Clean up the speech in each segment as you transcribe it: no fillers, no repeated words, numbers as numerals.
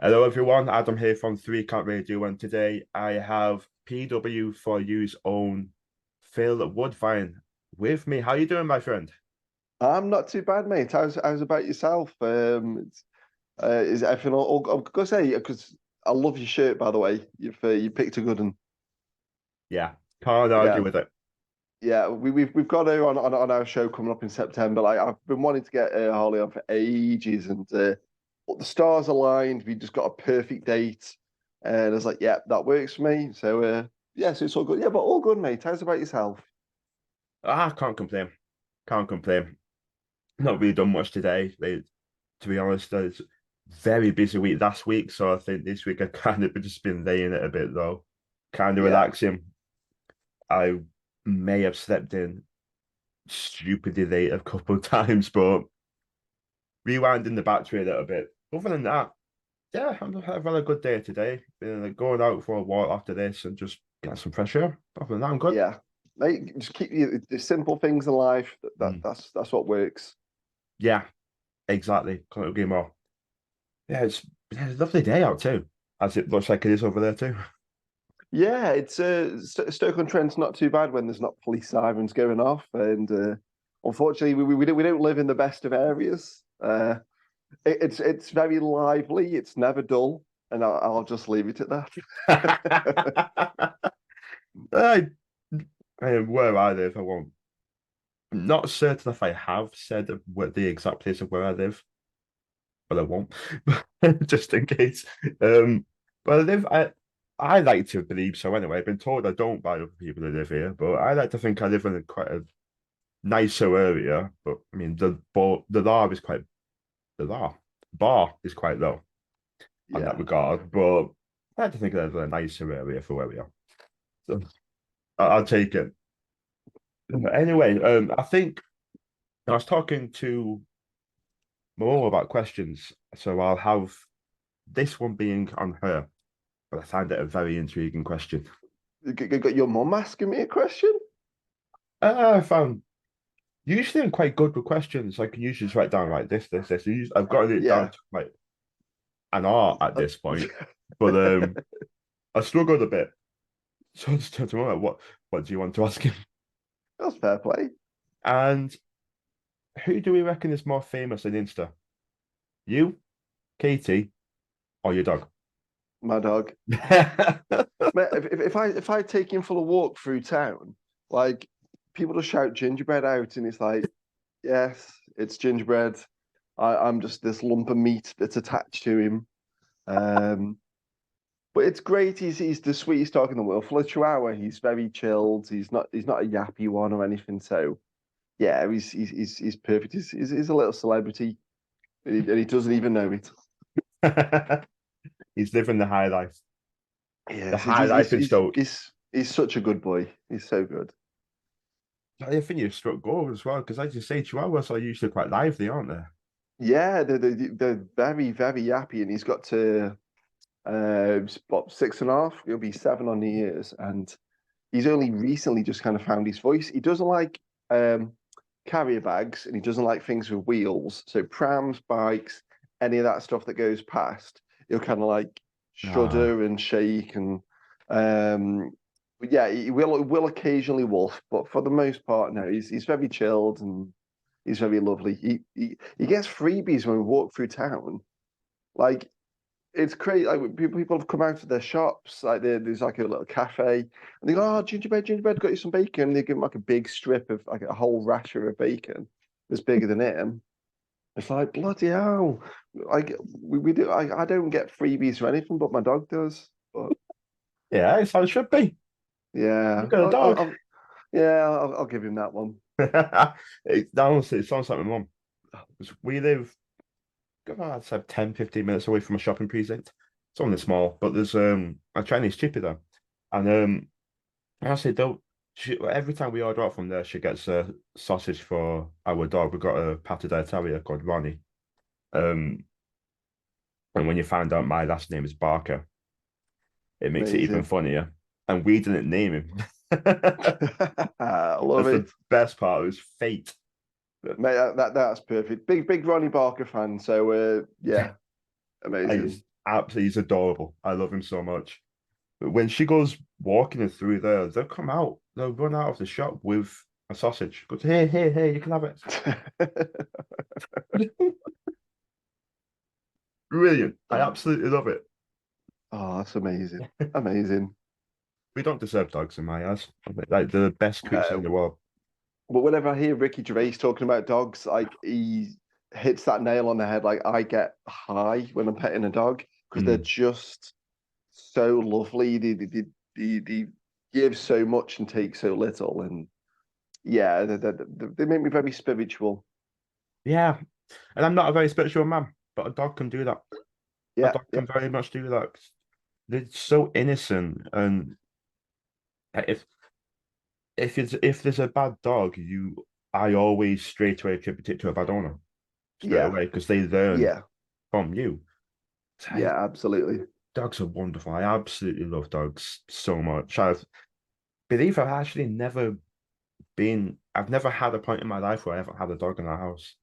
Hello, everyone. Adam here from Three Count Radio, and today I have PW for You's own Phil Woodvine with me. How you doing, my friend? I'm not too bad, mate. How's about yourself? Is everything I'm gonna say because I love your shirt, by the way. You picked a good one. Yeah, can't Yeah, argue with it. yeah. We've got her on our show coming up in September. Like I've been wanting to get Harley on for ages, and but the stars aligned. We just got a perfect date, and I was like, yeah, that works for me. So yeah, so it's all good. Yeah, but all good, mate. How's about yourself? Can't complain. Can't complain. Not really done much today. To be honest, it's very busy week last week, so I think this week I kind of just been laying it a bit though, kind of Yeah, relaxing. I may have slept in stupidly late a couple of times, but rewinding the battery a little bit. Other than that, yeah, I've had a good day today. Like going out for a walk after this and just get some fresh air. Other than that, I'm good. yeah. Mate, just keep the simple things in life. Mm. That's what works. Yeah, exactly. Couldn't agree more. It's a lovely day out too, as it looks like it is over there too. Yeah, it's Stoke-on-Trent's not too bad when there's not police sirens going off, and unfortunately, we don't live in the best of areas. It's very lively. It's never dull, and I'll just leave it at that. I, where I live, I won't. I'm not certain if I have said what the exact place of where I live, but I won't, just in case. But I like to believe so anyway. I've been told I don't by other people who live here, but I like to think I live in quite a nicer area. But I mean, the law is quite the law bar is quite low on that Yeah, regard. But I like to think I live in a nicer area for where we are. So I'll take it. Anyway, I think I was talking to Mo about questions, so I'll have this one being on her. But I find it a very intriguing question. got your mum asking me a question. I found usually I'm quite good with questions. I can usually just write down like this. I've gotten it down Yeah. to like an art at this point, but I struggled a bit. So I just turned to her, what do you want to ask him? That's fair play. And who do we reckon is more famous on Insta? You, Katie, or your dog? My dog. Mate, if I take him for a walk through town, like people just shout gingerbread out, and it's like, yes, it's gingerbread. I'm just this lump of meat that's attached to him. Um, but it's great. He's the sweetest dog in the world. For a Chihuahua, he's very chilled. He's not a yappy one or anything. So yeah, he's perfect. He's a little celebrity, and he doesn't even know it. He's living the high life. The Yes, high life in Stoke. he's such a good boy. He's so good. I think you've struck gold as well, because as you say, Chihuahuas are usually quite lively, aren't they? Yeah, they're very very yappy, and he's got to what 6.5. He'll be 7 on the years, and he's only recently just kind of found his voice. He doesn't like carrier bags, and he doesn't like things with wheels. So prams, bikes, any of that stuff that goes past, he'll kind of like Ah, shudder and shake, and um, but yeah, he will occasionally wolf, but for the most part, no, he's very chilled and he's very lovely. He gets freebies when we walk through town. Like it's crazy. Like people have come out of their shops. Like there's like a little cafe, and they go, "Oh, gingerbread, got you some bacon." And they give him like a big strip of like a whole rasher of bacon that's bigger than him. It's like bloody hell. Like we do. I don't get freebies or anything, but my dog does. But yeah, it's how it should be. yeah, You've got a dog. yeah, I'll give him that one. Honestly, it sounds like my mum. 'Cause we live, I'd say 10, 15 minutes away from a shopping precinct. It's only small, but there's a Chinese chippy there. And I say don't every time we order out from there, she gets a sausage for our dog. We've got a Patterdale Terrier called Ronnie. Um, and when you find out my last name is Barker, it makes it even Amazing. funnier. And we didn't name him. I love That's it. the best part. It was fate. Mate, that's perfect. Big Ronnie Barker fan. So yeah, I amazing. absolutely, he's adorable. I love him so much. But when she goes walking through there, they'll come out, they'll run out of the shop with a sausage. Goes, hey, hey, hey, you can have it. Brilliant. I absolutely love it. Oh, that's amazing. Amazing. We don't deserve dogs in my eyes. Like they're the best creature in No. the world. But whenever I hear Ricky Gervais talking about dogs, like he hits that nail on the head. Like I get high when I'm petting a dog because they're Mm. just so lovely. They give so much and take so little. And yeah, they make me very spiritual. Yeah. And I'm not a very spiritual man, but a dog can do that. A Yeah, dog yeah, can very much do that. They're so innocent. And if there's a bad dog, I always straight away attribute it to a bad owner straight yeah, away because they learn yeah, from you. yeah, absolutely. Dogs are wonderful. I absolutely love dogs so much. I believe I've never had a point in my life where I haven't had a dog in our house.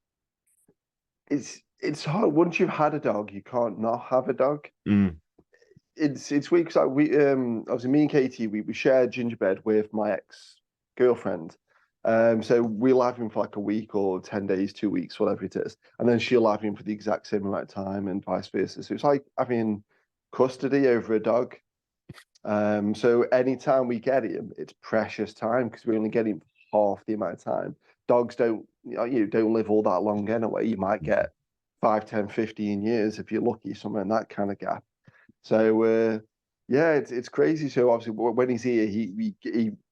It's hard once you've had a dog, you can't not have a dog. Mm. It's weird because like, we obviously me and Katie we shared gingerbread with my ex girlfriend. So we'll have him for like a week or 10 days, 2 weeks, whatever it is, and then she'll have him for the exact same amount of time, and vice versa. So it's like having custody over a dog. So anytime we get him, it's precious time because we only get him half the amount of time. Dogs don't, don't live all that long anyway. You might get 5, 10, 15 years if you're lucky, somewhere in that kind of gap. So yeah, it's crazy. So obviously when he's here, he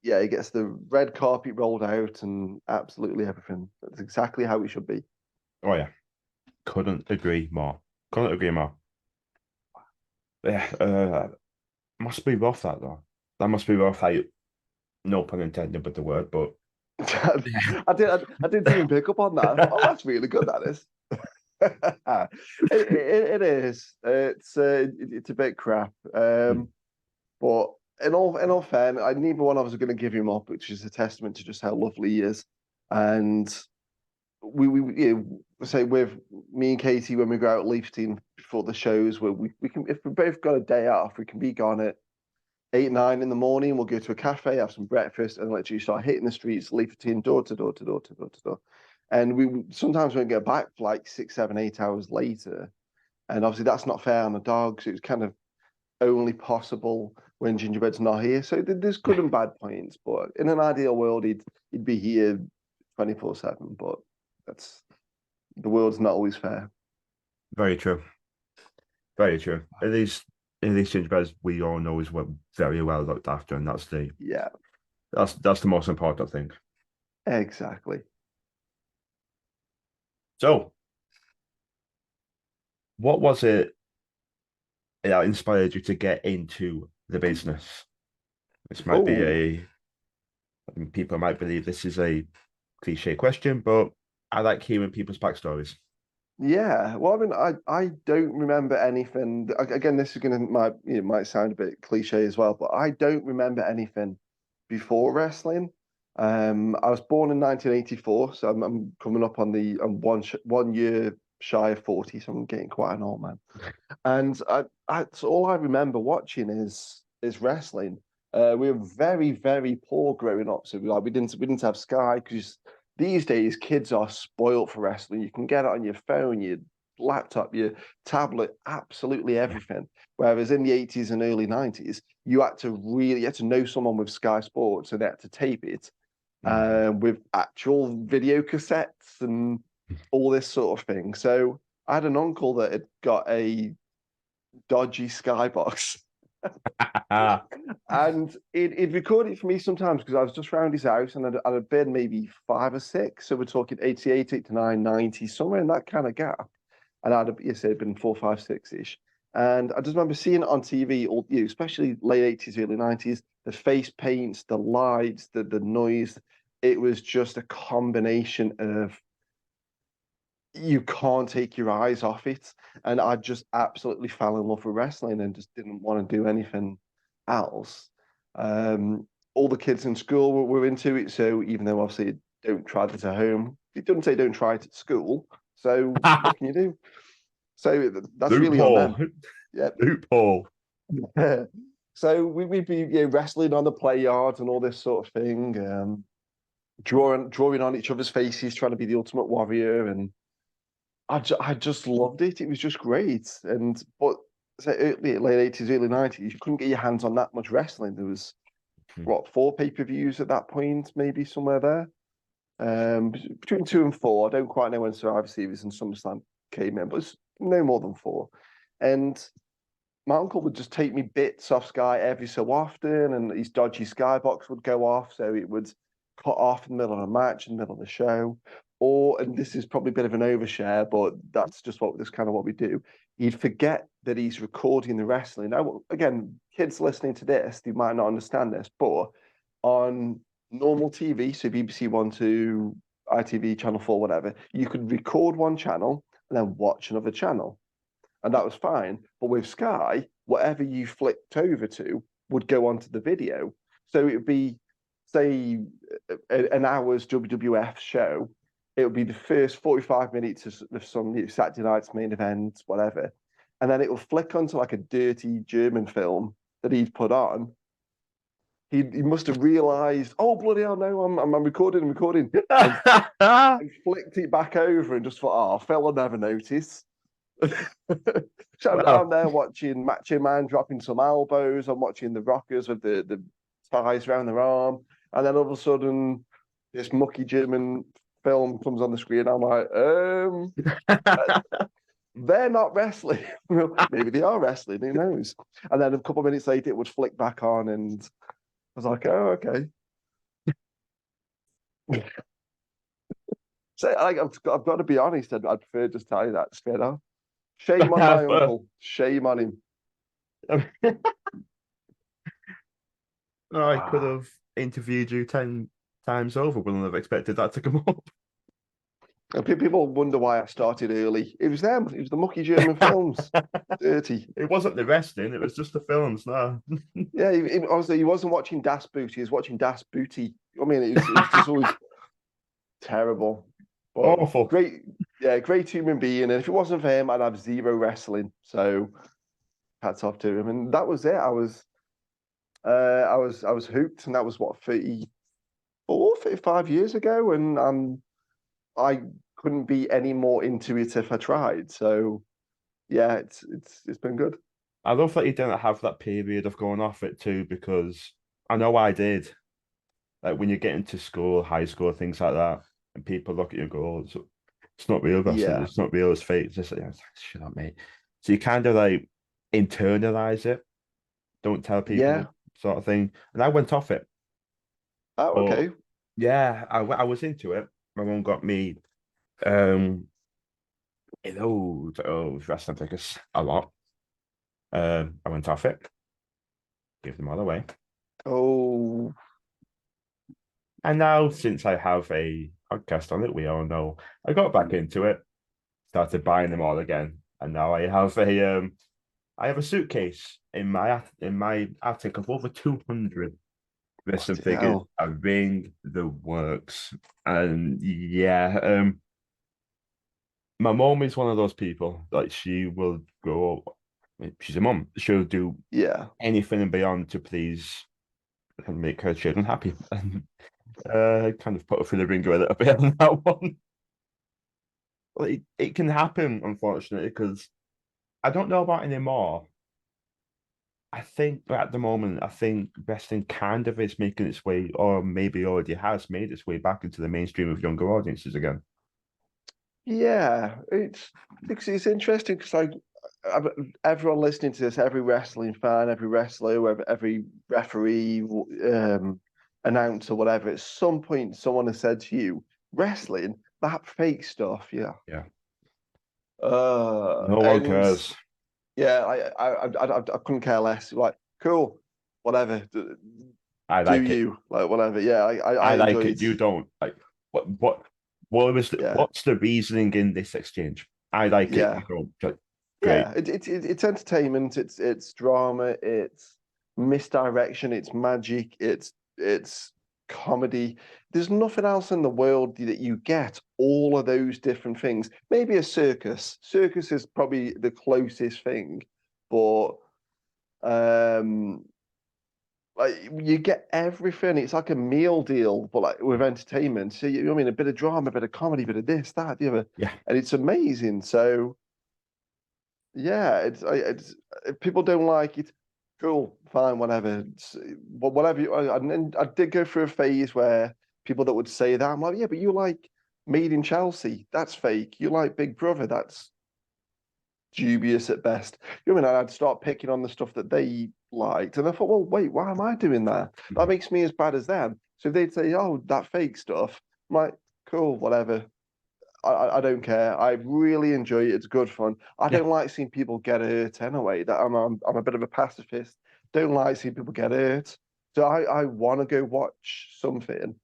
gets the red carpet rolled out and absolutely everything. That's exactly how it should be. Oh yeah, couldn't agree more. Couldn't agree more. Yeah, must be rough that though. That must be rough. No pun intended with the word, but I didn't even pick up on that. I thought, oh, that's really good. That is. It is. It's a bit crap. But in all fairness, neither one of us are going to give him up, which is a testament to just how lovely he is. And say with me and Katie when we go out leafting before the shows, where we can if we both got a day off, we can be gone at 8, 9 in the morning. We'll go to a cafe, have some breakfast, and literally start hitting the streets, leafleting door to door to door to door to door. And we sometimes won't get back for like 6, 7, 8 hours later. And obviously that's not fair on the dogs. It's kind of only possible when Gingerbread's not here. So there's good and bad points, but in an ideal world, he'd be here 24/7. But that's the world's not always fair. very true. Very true. At least gingerbreads we all know is very well looked after, and Yeah, that's the most important thing. exactly. So, what was it that inspired you to get into the business? This might be Oh, people might believe this is a cliche question, but I like hearing people's backstories. yeah. Well, I mean, I don't remember anything. Again, this is gonna might sound a bit cliche as well, but I don't remember anything before wrestling. I was born in 1984, so I'm coming up on I'm 1 year shy of 40, so I'm getting quite an old man. And so all I remember watching is wrestling. We were very, very poor growing up, so we didn't have Sky because these days kids are spoiled for wrestling. You can get it on your phone, your laptop, your tablet, absolutely everything. Whereas in the 80s and early 90s, you had to know someone with Sky Sports and they had to tape it Mhm. with actual video cassettes and all this sort of thing. So I had an uncle that had got a dodgy skybox. And it recorded for me sometimes because I was just around his house and I'd been maybe 5 or 6. So we're talking 88, 89, 90, somewhere in that kind of gap. And you said, been 4, 5, 6 ish. And I just remember seeing it on TV, especially late 80s, early 90s, the face paints, the lights, the noise. It was just a combination of you can't take your eyes off it. And I just absolutely fell in love with wrestling and just didn't want to do anything else. Um, all the kids in school were into it. So even though obviously don't try it at home, it doesn't say don't try it at school. So what can you do? So that's really on Loophole. them. Yeah. Loophole. So we'd be wrestling on the play yard and all this sort of thing, drawing on each other's faces, trying to be the ultimate warrior, and I just loved it. It was just great. And but say late 80s, early 90s, you couldn't get your hands on that much wrestling. There was what, four pay-per-views at that point, maybe somewhere there. Between two and four. I don't quite know when Survivor Series and SummerSlam came in, but it's no more than four. And my uncle would just take me bits off Sky every so often, and his dodgy Skybox would go off, so it would cut off in the middle of a match, in the middle of the show. Or, and this is probably a bit of an overshare, but that's just what this kind of what we do. He'd forget that he's recording the wrestling. Now, again, kids listening to this, they might not understand this, but on normal TV, so BBC One, Two, ITV, Channel 4, whatever, you could record one channel and then watch another channel, and that was fine. But with Sky, whatever you flicked over to would go onto the video. So it would be, say, an hour's WWF show. It would be the first 45 minutes of some Saturday night's main event, whatever. And then it will flick onto like a dirty German film that he'd put on. He must have realized, oh, bloody hell, no, I'm recording, and flicked it back over and just thought, oh, fella never noticed. So I'm Well, there watching Macho Man dropping some elbows. I'm watching the Rockers with the ties around their arm, and then all of a sudden, this mucky German film comes on the screen. I'm like, they're not wrestling. Maybe they are wrestling. Who knows? And then a couple of minutes later, it would flick back on, and I was like, oh, okay. So I've got to be honest. I'd prefer just tell you that straight off. Shame on my uncle. Shame on him. I could Ah. have interviewed you 10 times over. Wouldn't have expected that to come up. And people wonder why I started early. It was them. It was the mucky German films. Dirty. It wasn't the wrestling, it was just the films. No. Yeah, obviously he wasn't watching Das Boot. He was watching Das Booty. I mean, it was just always terrible. But Awful. great, yeah, great human being. And if it wasn't for him, I'd have zero wrestling. So hats off to him. And that was it. I was hooked, and that was what, 34, 35 years ago, and I couldn't be any more into it if I tried. So yeah, it's been good. I love that you didn't have that period of going off it too, because I know I did. Like when you get into school, high school, things like that, and people look at you and go, oh, it's not real wrestling, Yeah, it's not real, it's fake. It's just like, yeah, shut up, mate. So you kind of like internalize it, don't tell yeah. people, sort of thing. And I went off it. Oh, But okay. yeah, I was into it. My mum got me um those wrestling tickets a lot. I went off it, gave them all away. Oh, And now, since I have a podcast on it, we all know I got back into it, started buying them all again, and now I have a suitcase in my attic of over 200 wrestling bloody figures, hell. a ring, the works, and yeah, my mom is one of those people like she will go. She's a mom. She'll do Yeah. anything and beyond to please and make her children happy. And kind of put her through the ringer a little bit on that one. Well, it can happen, unfortunately, because I don't know about anymore. I think at the moment, I think wrestling kind of is making its way, or maybe already has made its way back into the mainstream of younger audiences again. Yeah, it's interesting because everyone listening to this, every wrestling fan, every wrestler, every referee, announcer, whatever, at some point someone has said to you, wrestling, that fake stuff, yeah. Yeah, no one And cares. yeah, I couldn't care less. Like, cool, whatever, I do like it. you, like, whatever. Yeah, I I like enjoyed. it. You don't like what was Yeah, what's the reasoning in this exchange? I like it. You yeah. don't. Like, great. Yeah, it's entertainment, it's drama, it's misdirection, it's magic, it's comedy. There's nothing else in the world that you get all of those different things. Maybe a circus. Circus is probably the closest thing, but um, like you get everything. It's like a meal deal, but like with entertainment. So you know what I mean, a bit of drama, a bit of comedy, a bit of this, that, the other, Yeah, and it's amazing. So yeah, it's if people don't like it, cool, fine, whatever. But whatever. And I did go through a phase where people that would say that I'm like, yeah, but you like Made in Chelsea, that's fake. You like Big Brother, that's dubious at best. You know what I mean? I'd start picking on the stuff that they liked, and I thought, well, wait, why am I doing that? That mhm. makes me as bad as them. So if they'd say, oh, that fake stuff, I'm like, cool, whatever. I don't care. I really enjoy it. It's good fun. I Yeah, don't like seeing people get hurt anyway. That I'm a bit of a pacifist. Don't like seeing people get hurt. So I want to go watch something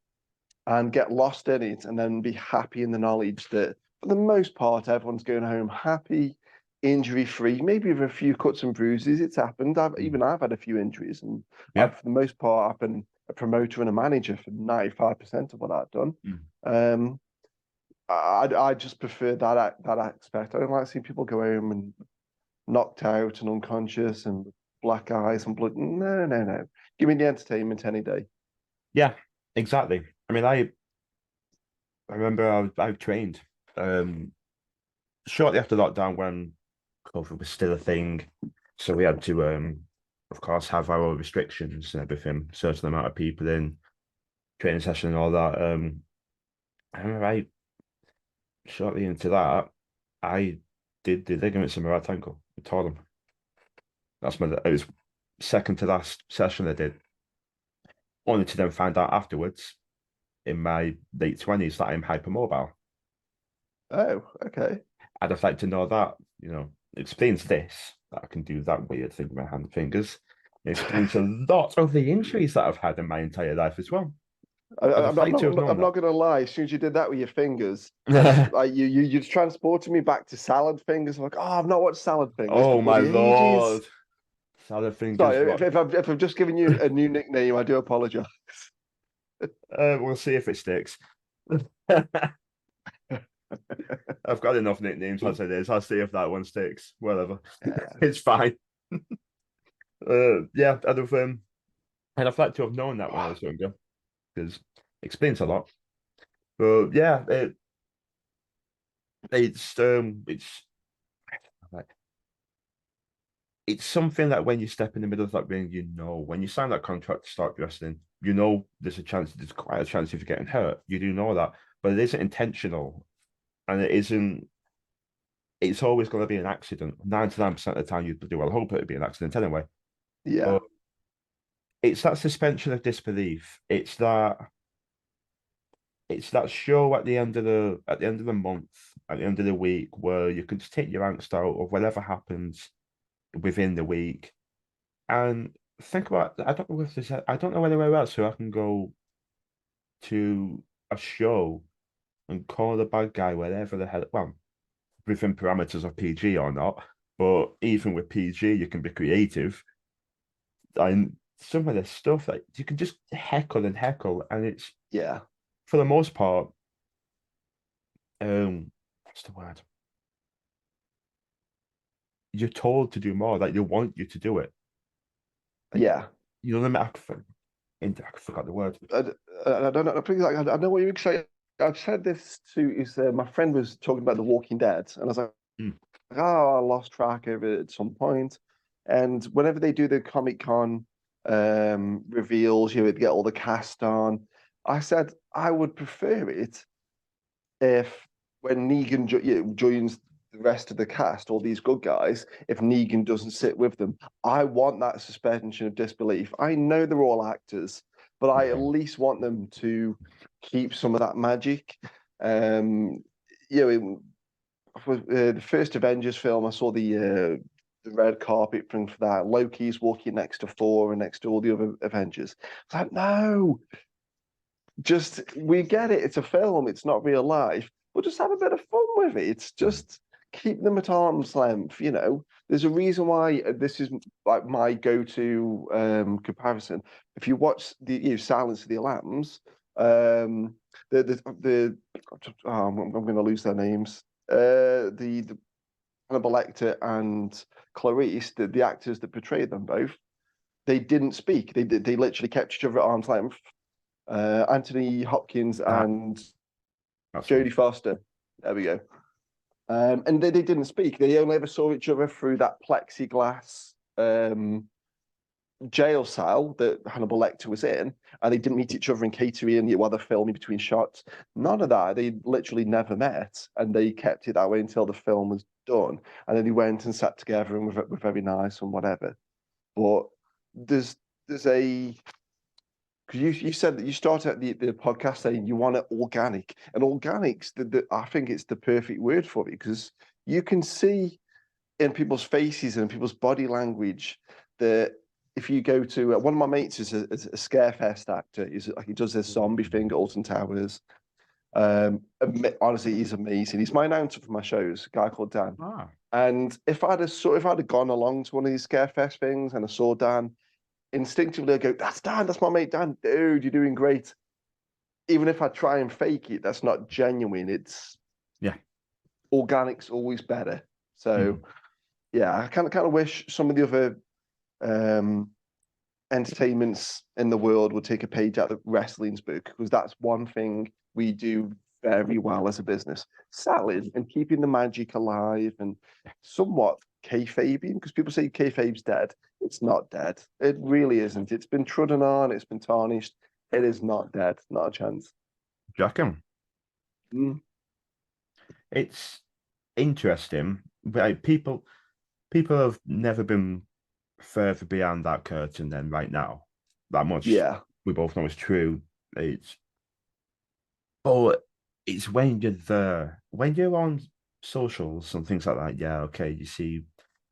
and get lost in it and then be happy in the knowledge that for the most part everyone's going home happy, injury free, maybe with a few cuts and bruises. It's happened. mm, I've had a few injuries, and yeah, for the most part I've been a promoter and a manager for 95% of what I've done. mm, Um, I just prefer that aspect. I don't like seeing people go home and knocked out and unconscious and black eyes and blood. No, no, no. Give me the entertainment any day. yeah, exactly. I mean, I remember I've trained um shortly after lockdown when COVID was still a thing, so we had to of course have our restrictions and everything, certain amount of people in training session and all that. I remember I shortly into that, I did the ligaments in my right ankle. I tore them. It was second to last session I did. Only to then find out afterwards in my late 20s that I'm hypermobile. Oh, okay. I'd have liked to know that, it explains this, that I can do that weird thing with my hand and fingers. It explains a lot of the injuries that I've had in my entire life as well. I'd have liked to have known I'm not gonna lie. As soon as you did that with your fingers, I just that. like you transported me back to salad fingers. I'm like, oh, I've not watched salad fingers for Oh my bloody ages. Lord. Salad fingers, Sorry, what? if I've just given you a new nickname, I do apologize. We'll see if it sticks. I've got enough nicknames as it is. I'll see if that one sticks. Whatever. It's fine. Yeah, I'd have liked to have known that when I was younger, because it explains a lot. But yeah, it's like it's something that when you step in the middle of that ring, when you sign that contract to start wrestling, there's quite a chance of you getting hurt. You do know that, but it isn't intentional, and it's always going to be an accident. 99% of the time, you do. Well, I hope it'd be an accident anyway. Yeah, But it's that suspension of disbelief. It's that show at the end of the month, at the end of the week, where you can just take your angst out of whatever happens within the week and think about. I don't know anywhere else who I can go to a show and call the bad guy wherever the hell. Well, within parameters of PG or not, but even with PG, you can be creative. And some of this stuff that you can just heckle and heckle, and it's yeah, for the most part, what's the word? You're told to do more, like they want you to do it. Like yeah. you know, I forgot the word. I, I don't know. I think like I know what you're saying. I've said this to is my friend was talking about The Walking Dead, and I was like, Mm, oh, I lost track of it at some point. And whenever they do the Comic Con reveals, they get all the cast on. I said I would prefer it if when Negan joins the rest of the cast, all these good guys, if Negan doesn't sit with them, I want that suspension of disbelief. I know they're all actors, but I at yeah. least want them to keep some of that magic. Um, you know, the first Avengers film, I saw the red carpet thing for that. Loki's walking next to Thor and next to all the other Avengers. It's like, no, just we get it. It's a film. It's not real life. But just have a bit of fun with it. It's Mm, just keep them at arm's length. There's a reason why this is like my go-to comparison. If you watch the Silence of the Lambs, um, the I'm going to lose their names. The Hannibal Lecter and Clarice, the actors that portrayed them both, they didn't speak. They literally kept each other at arm's length. Anthony Hopkins Ah, and that's fun. Jodie Foster. There we go. And they didn't speak. They only ever saw each other through that plexiglass jail cell that Hannibal Lecter was in, and they didn't meet each other in catering while they're filming between shots. None of that. They literally never met, and they kept it that way until the film was done. And then they went and sat together and were very nice and whatever. But there's a because you said that you started at the podcast saying you want it organic, and organics I think it's the perfect word for it because you can see in people's faces and people's body language that if you go to one of my mates is a Scarefest actor. He's like he does this zombie thing at Alton Towers. Honestly, he's amazing. He's my announcer for my shows, a guy called Dan. Ah, And if I'd have gone along to one of these Scarefest things and I saw Dan, instinctively I go, "That's Dan. That's my mate Dan. Dude, you're doing great." Even if I try and fake it, that's not genuine. It's yeah. organic's always better. So Mhm. yeah, I kind of wish some of the other um, entertainments in the world would take a page out of wrestling's book because that's one thing we do very well as a business: selling and keeping the magic alive and somewhat kayfabing. Because people say kayfabe's dead, it's not dead. It really isn't. It's been trodden on. It's been tarnished. It is not dead. Not a chance. Jackham. Mm, It's interesting. But people have never been further beyond that curtain than right now. That much yeah, we both know is true. It's but it's when you're there, when you're on socials and things like that. Yeah, okay, you see,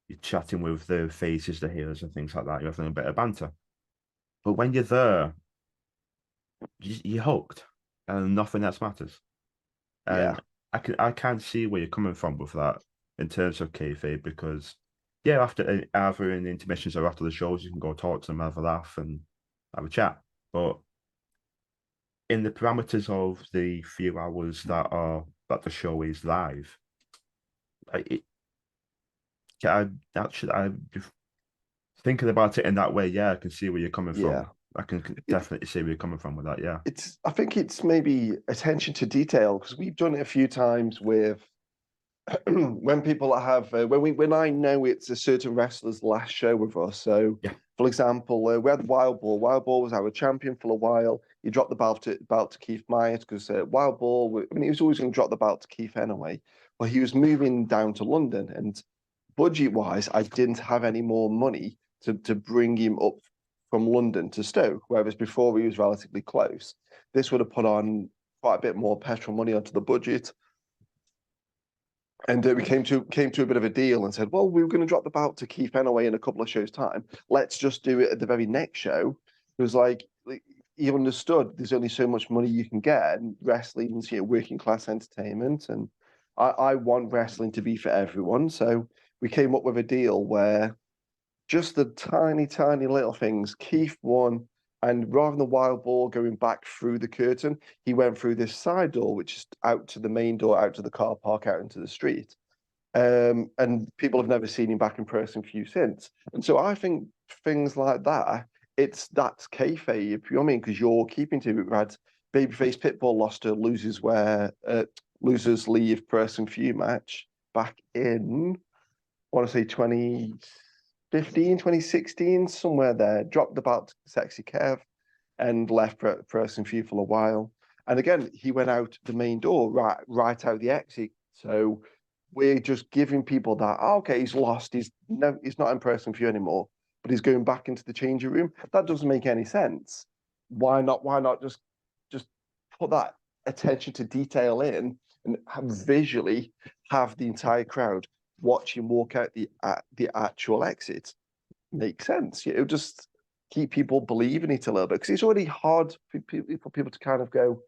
you're chatting with the faces, the heroes, and things like that. You're having a bit of banter. But when you're there, you're hooked, and nothing else matters. yeah, And I can see where you're coming from with that in terms of kayfabe because yeah, after either in the intermissions or after the shows, you can go talk to them, have a laugh, and have a chat. But in the parameters of the few hours that the show is live, it, I actually I thinking about it in that way. Yeah, I can see where you're coming yeah. from. I can It, definitely see where you're coming from with that. Yeah, I think it's maybe attention to detail because we've done it a few times with when people have when I know it's a certain wrestler's last show with us. So, yeah, for example, we had Wild Ball. Wild Ball was our champion for a while. He dropped the belt to Keith Myers because Wild Ball. I mean, he was always going to drop the belt to Keith anyway. But he was moving down to London, and budget wise, I didn't have any more money to bring him up from London to Stoke, whereas before he was relatively close. This would have put on quite a bit more petrol money onto the budget. And we came to a bit of a deal and said, well, we were going to drop the belt to Keith Enaway in a couple of shows' time. Let's just do it at the very next show. It was like he understood there's only so much money you can get, and wrestling's working class entertainment, and I want wrestling to be for everyone. So we came up with a deal where just the tiny, tiny little things. Keith won, and rather than the wild ball going back through the curtain, he went through this side door, which is out to the main door, out to the car park, out into the street. And people have never seen him back in person for you since. And so I think things like that, that's kayfabe, you know what I mean? Because you're keeping to it. We had Babyface Pitbull lost a losers leave person few match back in I want to say 2015, 2016, somewhere there. Dropped the belt to Sexy Kev and left Person Few for a while. And again, he went out the main door, right out the exit. So we're just giving people that, oh, okay, he's lost. He's not in Person Few anymore, but he's going back into the changing room. That doesn't make any sense. Why not just put that attention to detail in and visually have the entire crowd watch him walk out the actual exit? Makes sense. It'll just keep people believing it a little bit because it's already hard for people to kind of go,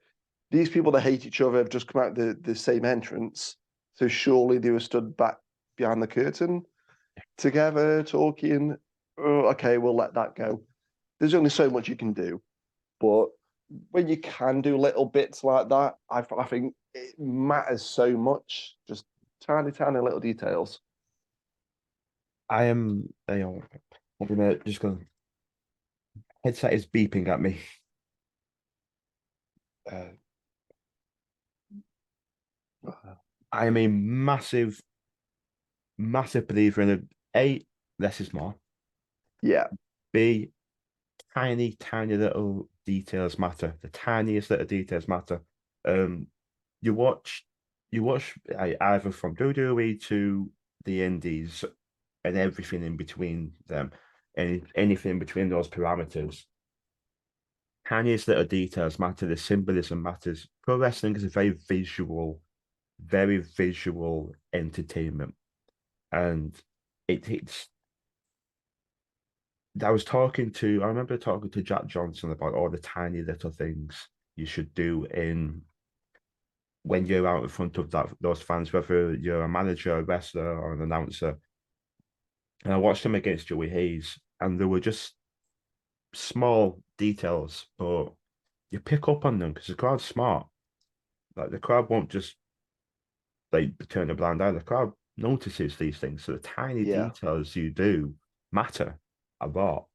these people that hate each other have just come out the same entrance. So surely they were stood back behind the curtain together talking. Oh, okay, we'll let that go. There's only so much you can do. But when you can do little bits like that, I think it matters so much. Just tiny, tiny little details. I am. Won't be a minute. Just gonna. Headset is beeping at me. Uh, I am a massive, massive believer in A, less is more. Yeah, B, tiny, tiny little details matter. The tiniest little details matter. Um, you watch, either from WWE to the Indies and everything in between them, and anything between those parameters. Tiniest little details matter. The symbolism matters. Pro wrestling is a very visual entertainment, and it's. I remember talking to Jack Johnson about all the tiny little things you should do in when you're out in front of those fans, whether you're a manager, a wrestler, or an announcer. And I watched him against Joey Hayes, and there were just small details, but you pick up on them because the crowd's smart. Like the crowd won't just like turn a blind eye. The crowd notices these things. So the tiny yeah, details you do matter a lot.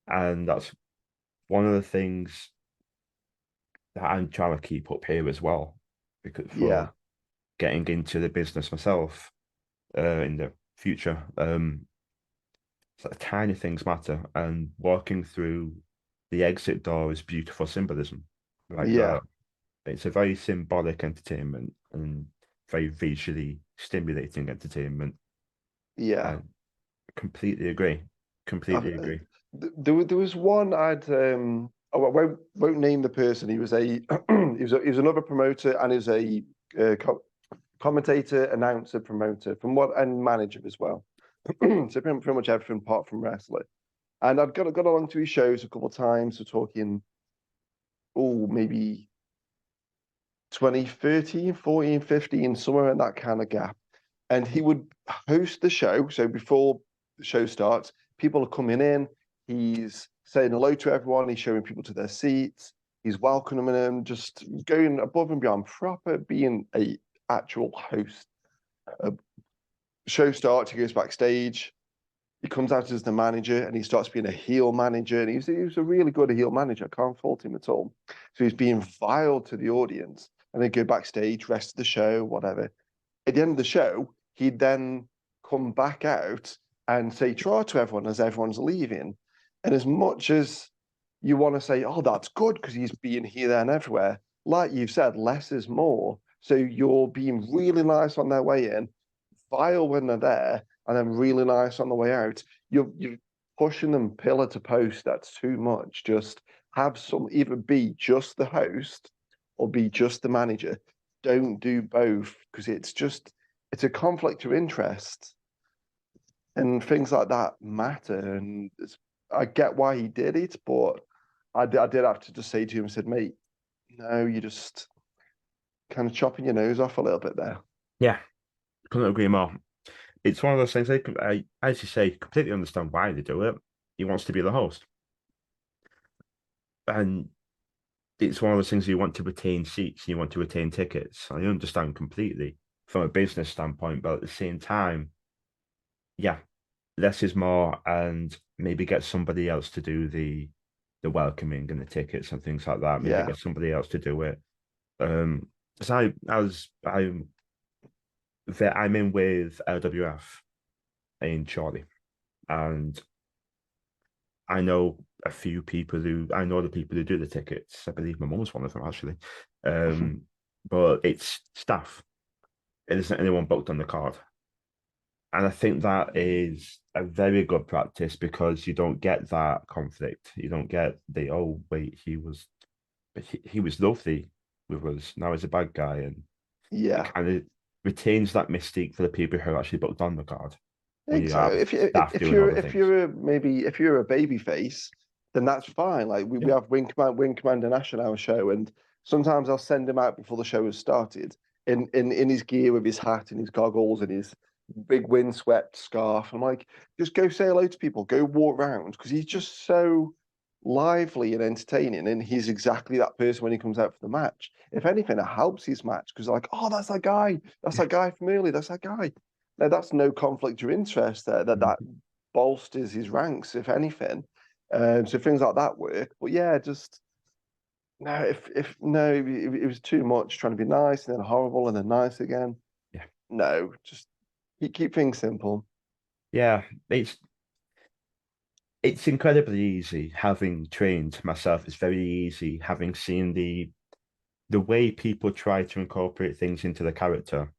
And that's one of the things that I'm trying to keep up here as well, because for yeah, getting into the business myself in the future. So tiny things matter, and walking through the exit door is beautiful symbolism. Like yeah. that, it's a very symbolic entertainment and very visually stimulating entertainment. Yeah. I completely agree. I've, Completely agree. there was one I won't name the person. He was a he was another promoter and is a commentator, announcer, promoter from what and manager as well. So pretty much everything apart from wrestling. And I've got along to his shows a couple of times. So talking, oh, maybe 2013, 14, 15, somewhere in that kind of gap. And he would host the show. So before the show starts, people are coming in. He's saying hello to everyone. He's showing people to their seats. He's welcoming them, just going above and beyond, proper being a actual host. Uh, Show starts. He goes backstage. He comes out as the manager and he starts being a heel manager. And he was a really good heel manager. I can't fault him at all. So he's being vile to the audience. And they go backstage, rest of the show, whatever. At the end of the show, he'd then come back out and say try to everyone as everyone's leaving. And as much as you want to say, oh, that's good because he's being here, there, and everywhere, like you've said, less is more. So you're being really nice on their way in, vile when they're there, and then really nice on the way out. You're pushing them pillar to post. That's too much. Just have some either be just the host or be just the manager. Don't do both because it's a conflict of interest and things like that matter. And I get why he did it, but I did have to just say to him, I said, mate, no, you're just kind of chopping your nose off a little bit there. Yeah, couldn't agree more. It's one of those things as you say, completely understand why they do it. He wants to be the host. And it's one of those things you want to retain seats, you want to retain tickets. I understand completely from a business standpoint, but at the same time, yeah, less is more, and maybe get somebody else to do the welcoming and the tickets and things like that. Maybe Yeah. get somebody else to do it. So I'm in with LWF in Chorley, and I know the people who do the tickets. I believe my mum's one of them actually. Um, but it's staff. It isn't anyone booked on the card. And I think that is a very good practice because you don't get that conflict. You don't get oh wait, he was lovely with us. Now he's a bad guy, and it Yeah. kind of retains that mystique for the people who are actually booked on the card when you Exactly. have staff doing other If things. you're if you're a baby face, then that's fine. Like we Yeah. have Wing Commander Nash on our show, and sometimes I'll send him out before the show has started in his gear with his hat and his goggles and his big windswept scarf. I'm like, just go say hello to people, go walk around because he's just so lively and entertaining, and he's exactly that person when he comes out for the match. If anything, it helps his match because like, oh, that's that guy from earlier, that's that guy. Now that's no conflict of interest there. That Mhm. bolsters his ranks, if anything. So things like that work. But yeah, just no. If no, it was too much trying to be nice and then horrible and then nice again. Yeah. No, just keep things simple. Yeah. It's incredibly easy having trained myself. It's very easy having seen the way people try to incorporate things into the character.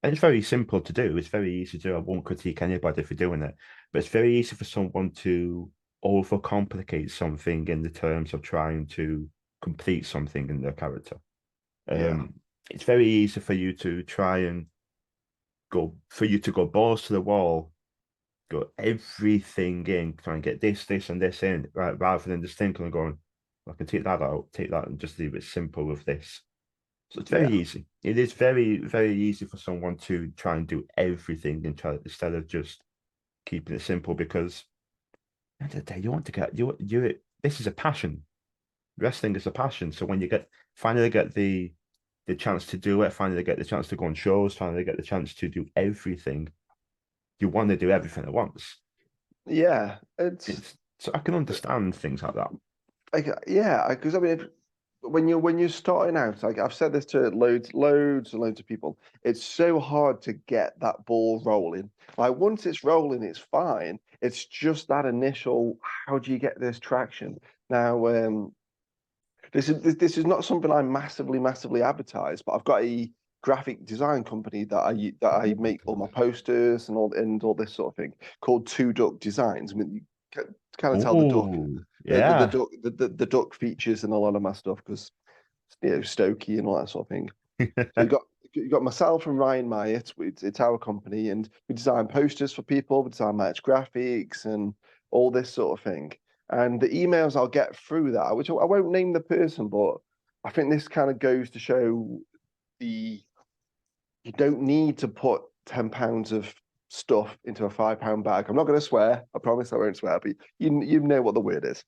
And it's very simple to do. It's very easy to do. I won't critique anybody for doing it, but it's very easy for someone to overcomplicate something in the terms of trying to complete something in their character. Yeah, It's very easy for you to try and for you to go balls to the wall, go everything in, try and get this, and this in, right, rather than just thinking and going, I can take that out, take that, and just leave it simple with this. So it's very yeah, easy. It is very, very easy for someone to try and do everything and try instead of just keeping it simple because at the end of the day, you want to get you this is a passion. Wrestling is a passion. So when you finally get the chance to do it, finally get the chance to go on shows, finally get the chance to do everything, you want to do everything at once. yeah. It's so I can understand things like that. Like yeah, because I mean, when you're starting out, like I've said this to loads and loads of people, it's so hard to get that ball rolling. Like once it's rolling, it's fine. It's just that initial, how do you get this traction? Now, this is not something I massively advertise, but I've got a graphic design company that I make all my posters and all this sort of thing called Two Duck Designs. I mean, you can kind of tell the duck Oh, the yeah. duck the duck features in a lot of my stuff because Stokey and all that sort of thing. So you got myself and Ryan Myatt. It's our company, and we design posters for people. We design match graphics and all this sort of thing. And the emails I'll get through that, which I won't name the person, but I think this kind of goes to show the you don't need to put £10 of stuff into a £5 bag. I'm not going to swear. I promise I won't swear, but you know what the word is.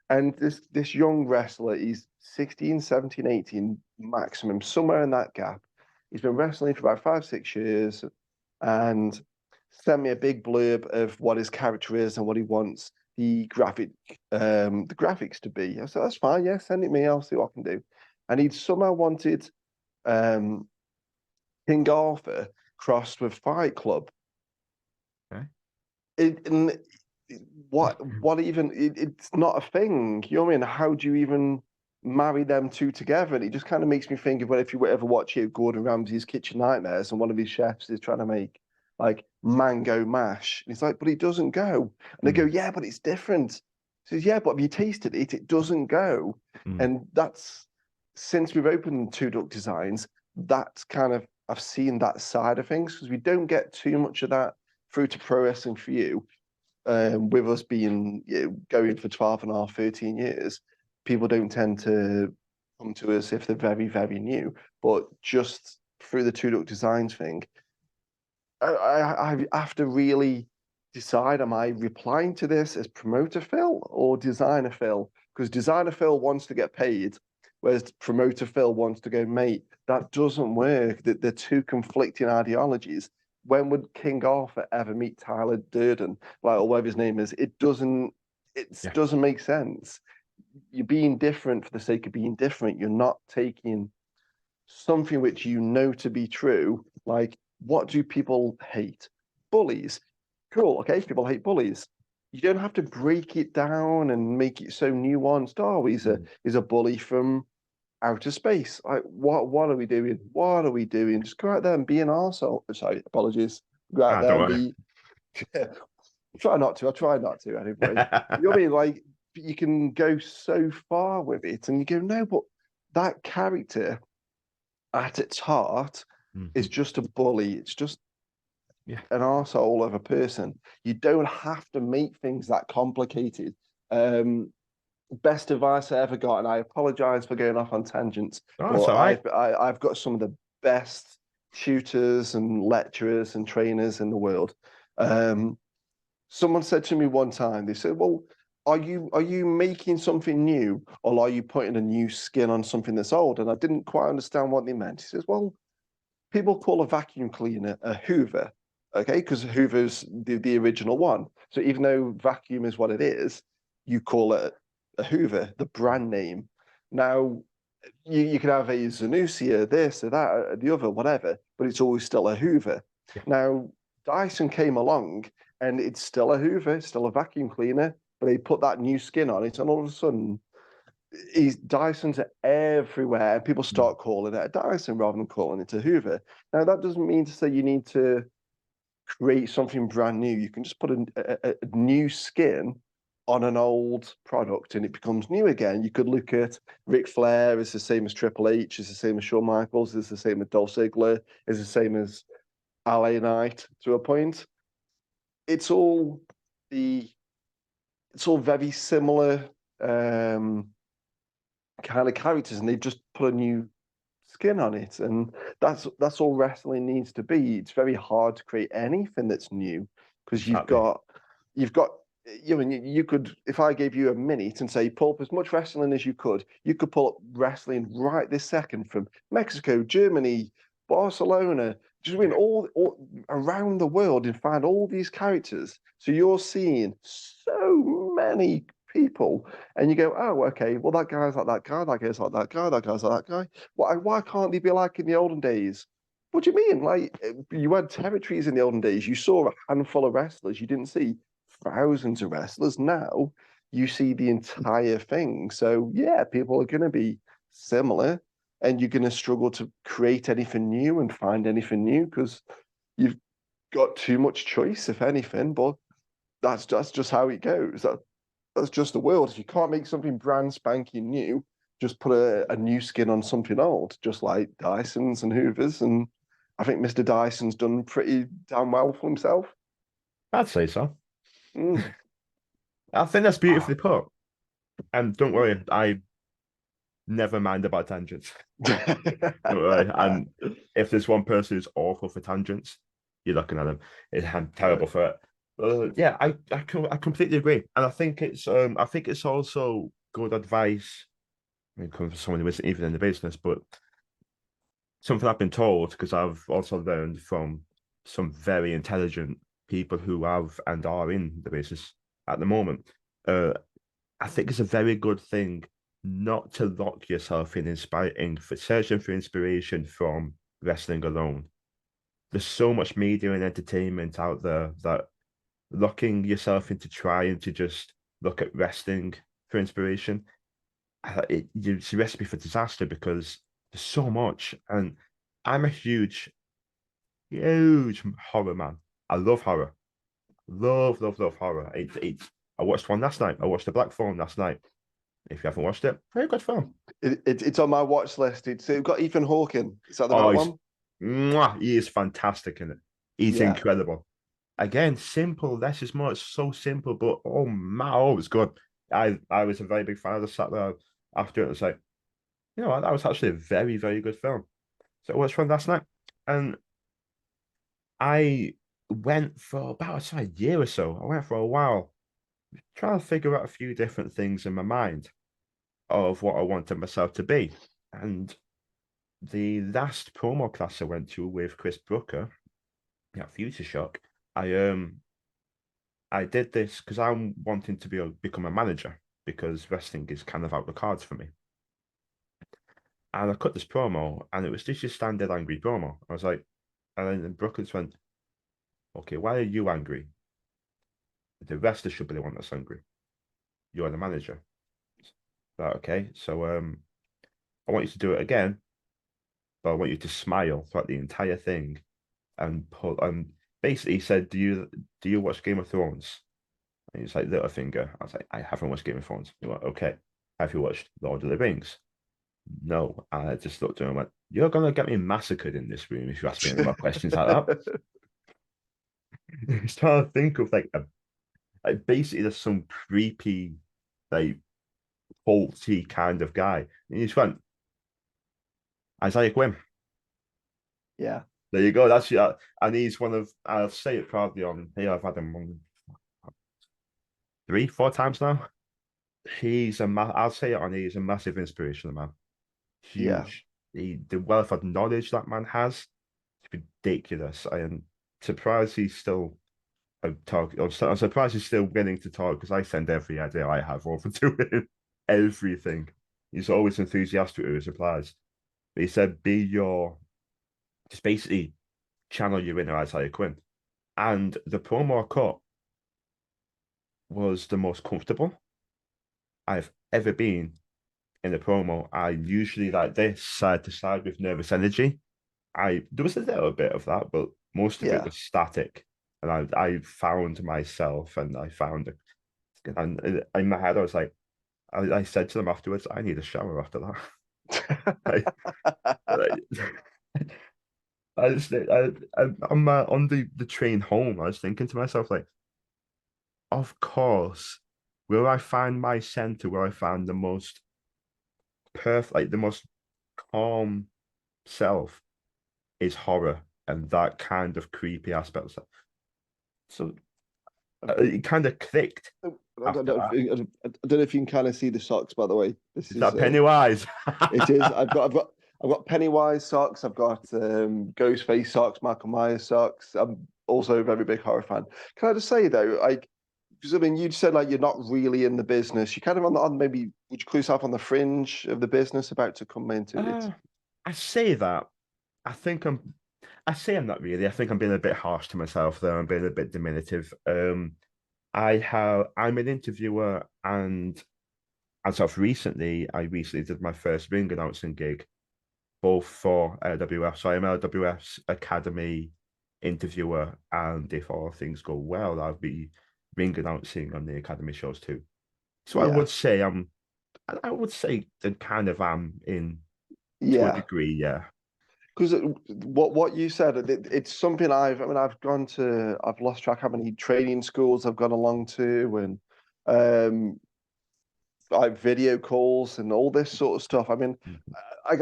And this young wrestler, he's 16, 17, 18 maximum, somewhere in that gap. He's been wrestling for about 5, 6 years and sent me a big blurb of what his character is and what he wants the graphics to be. I said, that's fine, yeah, send it me, I'll see what I can do. And he'd somehow wanted um King Arthur crossed with Fight Club. Okay. And what even it's not a thing. You know what I mean? How do you even marry them two together? And it just kind of makes me think of what if you ever watch it, Gordon Ramsay's Kitchen Nightmares, and one of his chefs is trying to make like mango mash. And he's like, but it doesn't go. And they go, Mm, yeah, but it's different. He says, yeah, but have you tasted it? It doesn't go. mm. And that's since we've opened Two Duck Designs, that's kind of I've seen that side of things because we don't get too much of that through to pro wrestling for you with us being going for 12 and a half, 13 years, people don't tend to come to us if they're very new. But just through the Two Duck Designs thing, I have to really decide, am I replying to this as promoter Phil or designer Phil? Because designer Phil wants to get paid, whereas promoter Phil wants to go, mate, that doesn't work. They're two conflicting ideologies. When would King Arthur ever meet Tyler Durden, like or whatever his name is? It Yeah. doesn't make sense. You're being different for the sake of being different. You're not taking something which you know to be true, like what do people hate? Bullies. Cool. Okay, people hate bullies. You don't have to break it down and make it so nuanced. Oh, Mm. he's a bully from outer space. Like, what are we doing? What are we doing? Just go out there and be an arsehole. Sorry, apologies. Go out Ah, there don't and worry. be try not to. I try not to anyway. You know what I mean? Like you can go so far with it, and you go, no, but that character at its heart is Mhm. just a bully. It's just Yeah. an arsehole of a person. You don't have to make things that complicated. Um, Best advice I ever got, and I apologize for going off on tangents, Oh, it's but all right. I've got some of the best tutors and lecturers and trainers in the world. Um, Someone said to me one time, they said, "Well, are you making something new, or are you putting a new skin on something that's old?" And I didn't quite understand what they meant. He says, "Well, people call a vacuum cleaner a Hoover. okay, because Hoover's the original one. So even though vacuum is what it is, you call it a Hoover, the brand name. Now you can have a Zanussi, this or that, or the other, whatever, but it's always still a Hoover. Yeah, Now Dyson came along and it's still a Hoover, still a vacuum cleaner, but they put that new skin on it, and all of a sudden Dysons are everywhere. People mm, start calling it a Dyson rather than calling it a Hoover. Now that doesn't mean to say you need to create something brand new. You can just put a new skin on an old product and it becomes new again. You could look at Ric Flair is the same as Triple H, is the same as Shawn Michaels, is the same as Dolph Ziggler, is the same as LA Knight to a point. It's all the it's all very similar um, kind of characters, and they've just put a new skin on it, and that's all wrestling needs to be. It's very hard to create anything that's new because exactly. you've got you know you could if I gave you a minute and say pull up as much wrestling as you could pull up wrestling right this second from Mexico, Germany, Barcelona, just win all around the world and find all these characters. So you're seeing so many people and you go, oh, okay, well, that guy's like that guy, that guy's like that guy, that guy's like that guy. Why can't they be like in the olden days? What do you mean? Like you had territories in the olden days. You saw a handful of wrestlers. You didn't see thousands of wrestlers. Now you see the entire thing. So yeah, people are going to be similar, and you're going to struggle to create anything new and find anything new because you've got too much choice, if anything. But that's just how it goes. That's just the world. If you can't make something brand spanking new, just put a new skin on something old, just like Dysons and Hoovers. And I think Mr. Dyson's done pretty damn well for himself. I'd say so. Mm. I think that's beautifully put. And don't worry, I never mind about tangents. Don't worry. And if there's one person who's awful for tangents, you're looking at them. I'm terrible for it. Yeah, I completely agree, and I think it's also good advice. I mean, coming from someone who isn't even in the business, but something I've been told because I've also learned from some very intelligent people who have and are in the business at the moment. Uh, I think it's a very good thing not to lock yourself in inspiring for searching for inspiration from wrestling alone. There's so much media and entertainment out there that locking yourself into trying to just look at wrestling for inspiration, it's a recipe for disaster because there's so much. And I'm a huge horror man. I love horror. Love horror. I watched one last night. I watched The Black Phone last night. If you haven't watched it, very good film. It's on my watch list. It's got Ethan Hawking. Is that the Oh, right one? he is fantastic in it. He's Yeah, incredible. Again, simple, less is more. It's so simple, but oh my, oh, it's good. I was a very big fan. I just sat there after it and was like, you know what, that was actually a very good film. So I watched one last night, and I went for about I'd say a year or so. I went for a while trying to figure out a few different things in my mind of what I wanted myself to be. And the last promo class I went to with Chris Brooker at Future Shock, I I did this because I'm wanting to become a manager because wrestling is kind of out the cards for me. And I cut this promo, and it was just your standard angry promo. I was like, and then Brooklyn went, "Okay, why are you angry? The wrestler should be the one that's angry. You're the manager." Right, okay, so I want you to do it again, but I want you to smile throughout the entire thing and pull. Basically, he said, "Do you watch Game of Thrones?" And he's like, "Littlefinger." I was like, "I haven't watched Game of Thrones." He went, "Okay, have you watched Lord of the Rings?" No. And I just looked at him and went, "You're gonna get me massacred in this room if you ask me any more questions like that." He's trying to think of like basically there's some creepy, like culty kind of guy. And he just went, Isaiah Gwynn. yeah, There you go. That's and he's one of I'll say it proudly on here. I've had him on 3, 4 times now. I'll say it on he's a massive inspiration, man. yeah. Huge. The wealth of knowledge that man has, it's ridiculous. And surprised he's still talking. I'm surprised he's still willing to talk because I send every idea I have over to him. Everything. He's always enthusiastic with his replies. But he said, "Be your just basically channel your inner Isaiah Quinn." And the promo I cut was the most comfortable I've ever been in a promo. I usually like this side to side with nervous energy. I there was a little bit of that, but most of it Yeah. was static. And I found myself and I found it. And in my head, I was like, I said to them afterwards, I need a shower after that. I, I just, on the train home, I was thinking to myself, like, of course, will I find my center where I found the most perfect, like the most calm self is horror and that kind of creepy aspect. So it kind of clicked I don't after know. that. I don't know if you can kind of see the socks. By the way, this Is is that Pennywise? it is. I've got Pennywise socks. I've got Ghostface socks, Michael Myers socks. I'm also a very big horror fan. Can I just say though, like, because I mean, you said like you're not really in the business. You're kind of on maybe would you call yourself on the fringe of the business, about to come into it? uh, I say that. I think I'm. I say I'm not really. I think I'm being a bit harsh to myself though. I'm being a bit diminutive. I'm an interviewer, and as of recently, I recently did my first ring announcing gig, both for LWF. So I'm LWF's Academy interviewer, and if all things go well, I'll be ring announcing on the Academy shows too. So Yeah, I would say that kind of am in to a yeah. degree, yeah. Because what you said, it's something I mean, I've lost track how many training schools I've gone along to, and um, like video calls and all this sort of stuff. I mean, Mhm.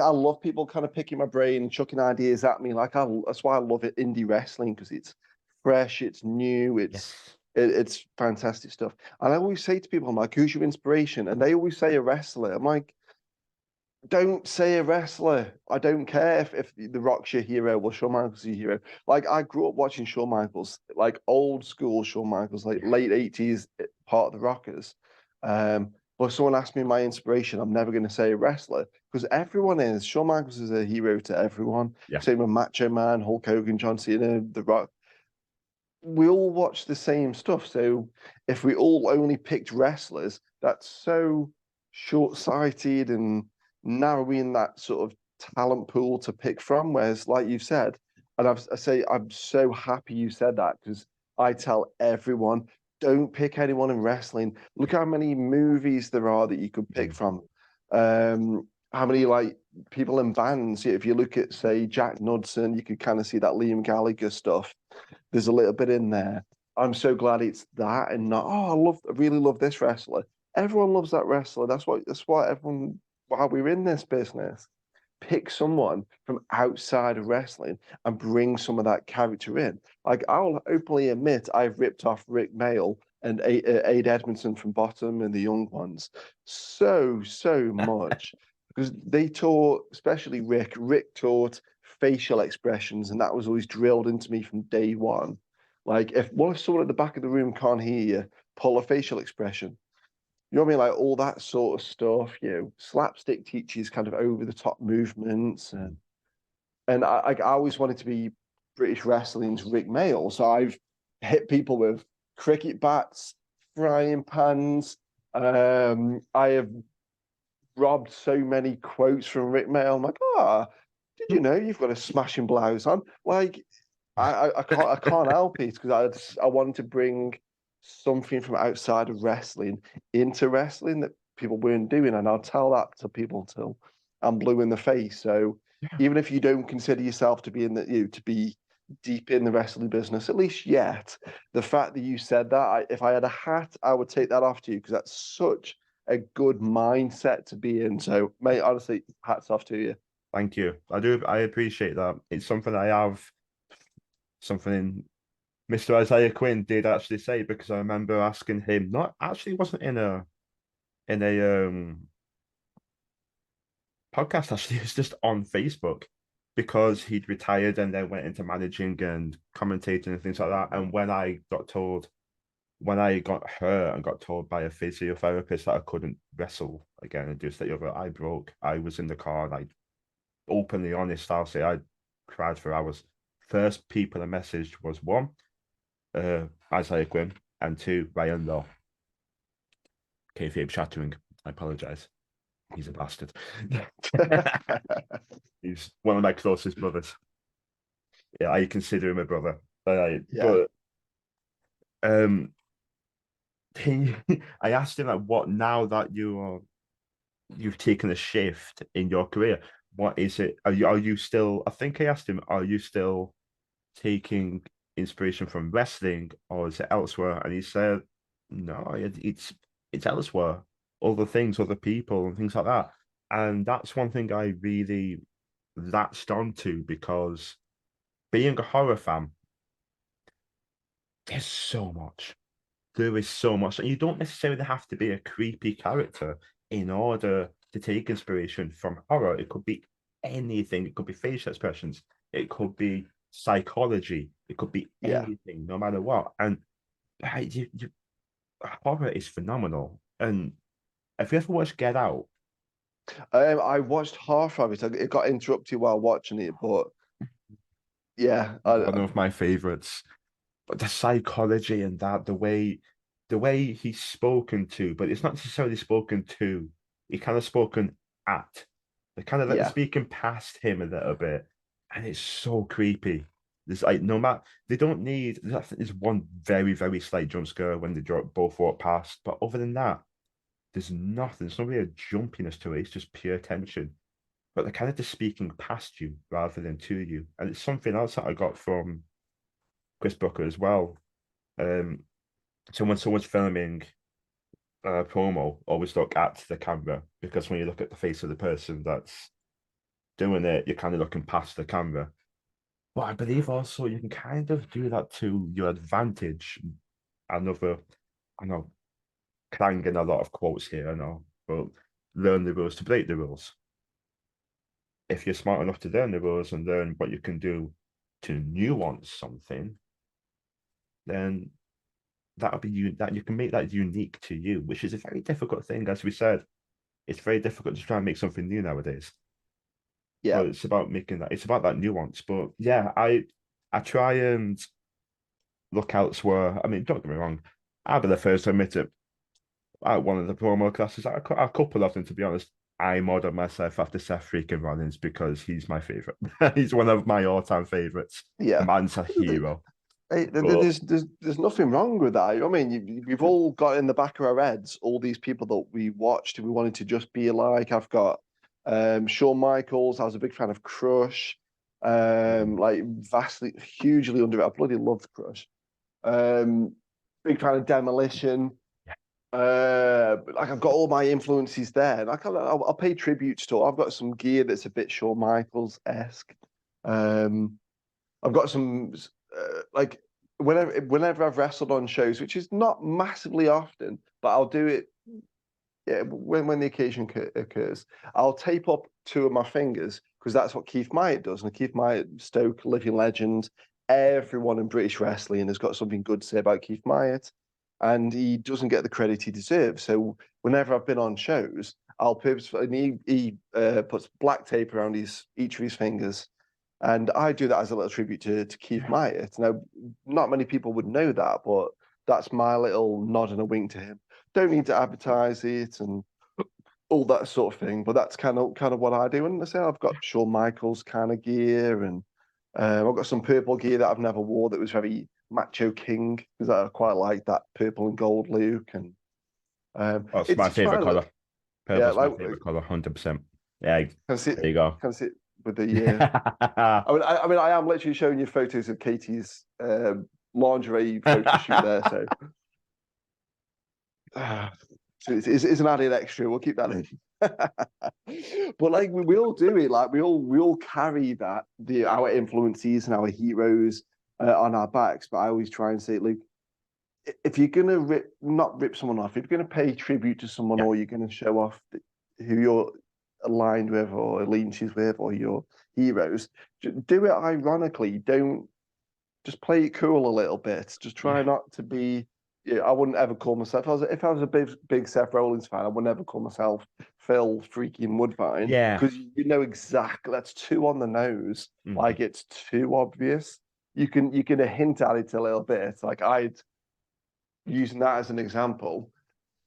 I love people kind of picking my brain, chucking ideas at me. That's why I love it, indie wrestling, because it's fresh, it's new, Yes. it's fantastic stuff. And I always say to people, I'm like, who's your inspiration? And they always say a wrestler. I'm like, don't say a wrestler. I don't care if The Rock's your hero or Shawn Michaels is your hero. Like I grew up watching Shawn Michaels, like old school Shawn Michaels, like Yeah. late 80s, part of the Rockers. But if someone asked me my inspiration, I'm never going to say a wrestler because everyone is. Shawn Michaels is a hero to everyone. Yeah. Same with Macho Man, Hulk Hogan, John Cena, The Rock. We all watch the same stuff. So if we all only picked wrestlers, that's so short-sighted and narrowing that sort of talent pool to pick from. Whereas, like you've said, and I say I'm so happy you said that because I tell everyone, don't pick anyone in wrestling. Look how many movies there are that you could pick Mhm. from. How many like people in bands? If you look at say Jack Knudsen, you could kind of see that Liam Gallagher stuff. There's a little bit in there. I'm so glad it's that and not, I really love this wrestler. Everyone loves that wrestler. That's why everyone, while we're in this business, pick someone from outside of wrestling and bring some of that character in. Like I'll openly admit I've ripped off Rick Mail and Aid Edmondson from Bottom and the Young Ones so much because they taught, especially Rick. Rick taught facial expressions, and that was always drilled into me from day one. Like if someone at the back of the room can't hear you, pull a facial expression. You know what I mean? Like all that sort of stuff. Slapstick teaches kind of over the top movements, Mhm. and I always wanted to be British wrestling's Rick Mail, so I've hit people with cricket bats, frying pans. I have robbed so many quotes from Rick Mail. I'm like, did you know you've got a smashing blouse on? Like, I can't help it because I wanted to bring something from outside of wrestling into wrestling that people weren't doing, and I'll tell that to people till I'm blue in the face. So Yeah. even if you don't consider yourself to be to be deep in the wrestling business, at least yet, the fact that you said that, if I had a hat, I would take that off to you because that's such a good mindset to be in. So, mate, honestly, hats off to you. Thank you. I do. I appreciate that. It's something I have. Something Mr. Isaiah Quinn did actually say because I remember asking him. Not actually, wasn't in a podcast. Actually, it was just on Facebook. because he'd retired and then went into managing and commentating and things like that. And when I got hurt and got told by a physiotherapist that I couldn't wrestle again and do this, that, the other, I broke. I was in the car and I openly honest, I'll say I cried for hours. First people I messaged was one, Isaiah Gwynn, and two, Ryan Law. Kayfabe shattering. I apologize. He's a bastard. He's one of my closest brothers. Yeah, I consider him a brother. Yeah. But he, I asked him like, what now that you've taken a shift in your career? What is it? Are you still? I think I asked him, are you still taking inspiration from wrestling or is it elsewhere? And he said, no, it's elsewhere, other things, other people, and things like that. And that's one thing I really latched onto because being a horror fan, there's so much. There is so much, and you don't necessarily have to be a creepy character in order to take inspiration from horror. It could be anything. It could be facial expressions. It could be psychology. It could be Yeah. anything, no matter what. And horror is phenomenal. And if you ever watched Get Out, I watched half of it. It got interrupted while watching it, but yeah, one of my favorites. But the psychology and that, the way he's spoken to, but it's not necessarily spoken to. He kind of spoken at. They kind of like yeah, speaking past him a little bit, and it's so creepy. There's like no matter they don't need. There's one very slight jump scare when they both walk past, but other than that, there's nothing. There's no real jumpiness to it. It's just pure tension. But they're kind of just speaking past you rather than to you, and it's something else that I got from Chris Booker as well. Um, so when someone's filming a promo, always look at the camera because when you look at the face of the person that's doing it, you're kind of looking past the camera. But I believe also you can kind of do that to your advantage. Another, I know, clanging a lot of quotes here, I know, but learn the rules to break the rules. If you're smart enough to learn the rules and learn what you can do to nuance something, then that'll be you that you can make that unique to you, which is a very difficult thing. As we said, it's very difficult to try and make something new nowadays. yeah. But it's about making that. It's about that nuance. But yeah, I try and look elsewhere. I mean, don't get me wrong. I'll be the first to admit it. At one of the promo classes, a couple of them, to be honest, I model myself after Seth freaking Rollins because he's my favorite. He's one of my all-time favorites. The Yeah. man's a hero. Hey, But there's nothing wrong with that. I mean, we've all got in the back of our heads all these people that we watched and we wanted to just be like. I've got Shawn Michaels. I was a big fan of Crush. Like vastly, hugely under. I bloody loved Crush. Big fan of Demolition. Like I've got all my influences there, and I'll pay tributes to. I've got some gear that's a bit Shawn Michaels esque. Um, I've got some like whenever I've wrestled on shows, which is not massively often, but I'll do it. Yeah, when the occasion occurs, I'll tape up two of my fingers because that's what Keith Myatt does. And Keith Myatt, Stoke, living legend, everyone in British wrestling has got something good to say about Keith Myatt, and he doesn't get the credit he deserves. So whenever I've been on shows, I'll purposefully and he puts black tape around each of his fingers, and I do that as a little tribute to Keith Myatt. Now, not many people would know that, but that's my little nod and a wink to him. Don't need to advertise it and all that sort of thing, but that's kind of what I do. And I say I've got Shawn Michaels kind of gear, and I've got some purple gear that I've never wore that was very Macho King because I quite like that purple and gold look, and that's it's my just favorite fine. color. Yeah, Purple's my like favorite color, 100%. Yeah, can sit there you go. can sit with the. I mean, I am literally showing you photos of Katie's lingerie photo shoot there, so. So it's an added extra. We'll keep that in. But like we all do it. Like we all carry that our influences and our heroes on our backs. But I always try and say, Luke, if you're gonna not rip someone off, if you're gonna pay tribute to someone, Yeah, or you're gonna show off who you're aligned with or leans with or your heroes, do it ironically. Don't just play it cool a little bit. Just try Yeah. not to be. Yeah, I wouldn't ever call myself. If I was a big Seth Rollins fan, I would never call myself Phil freaking Woodvine Yeah. because you know exactly that's too on the nose. Mhm. Like it's too obvious. You can hint at it a little bit. Like I'd using that as an example,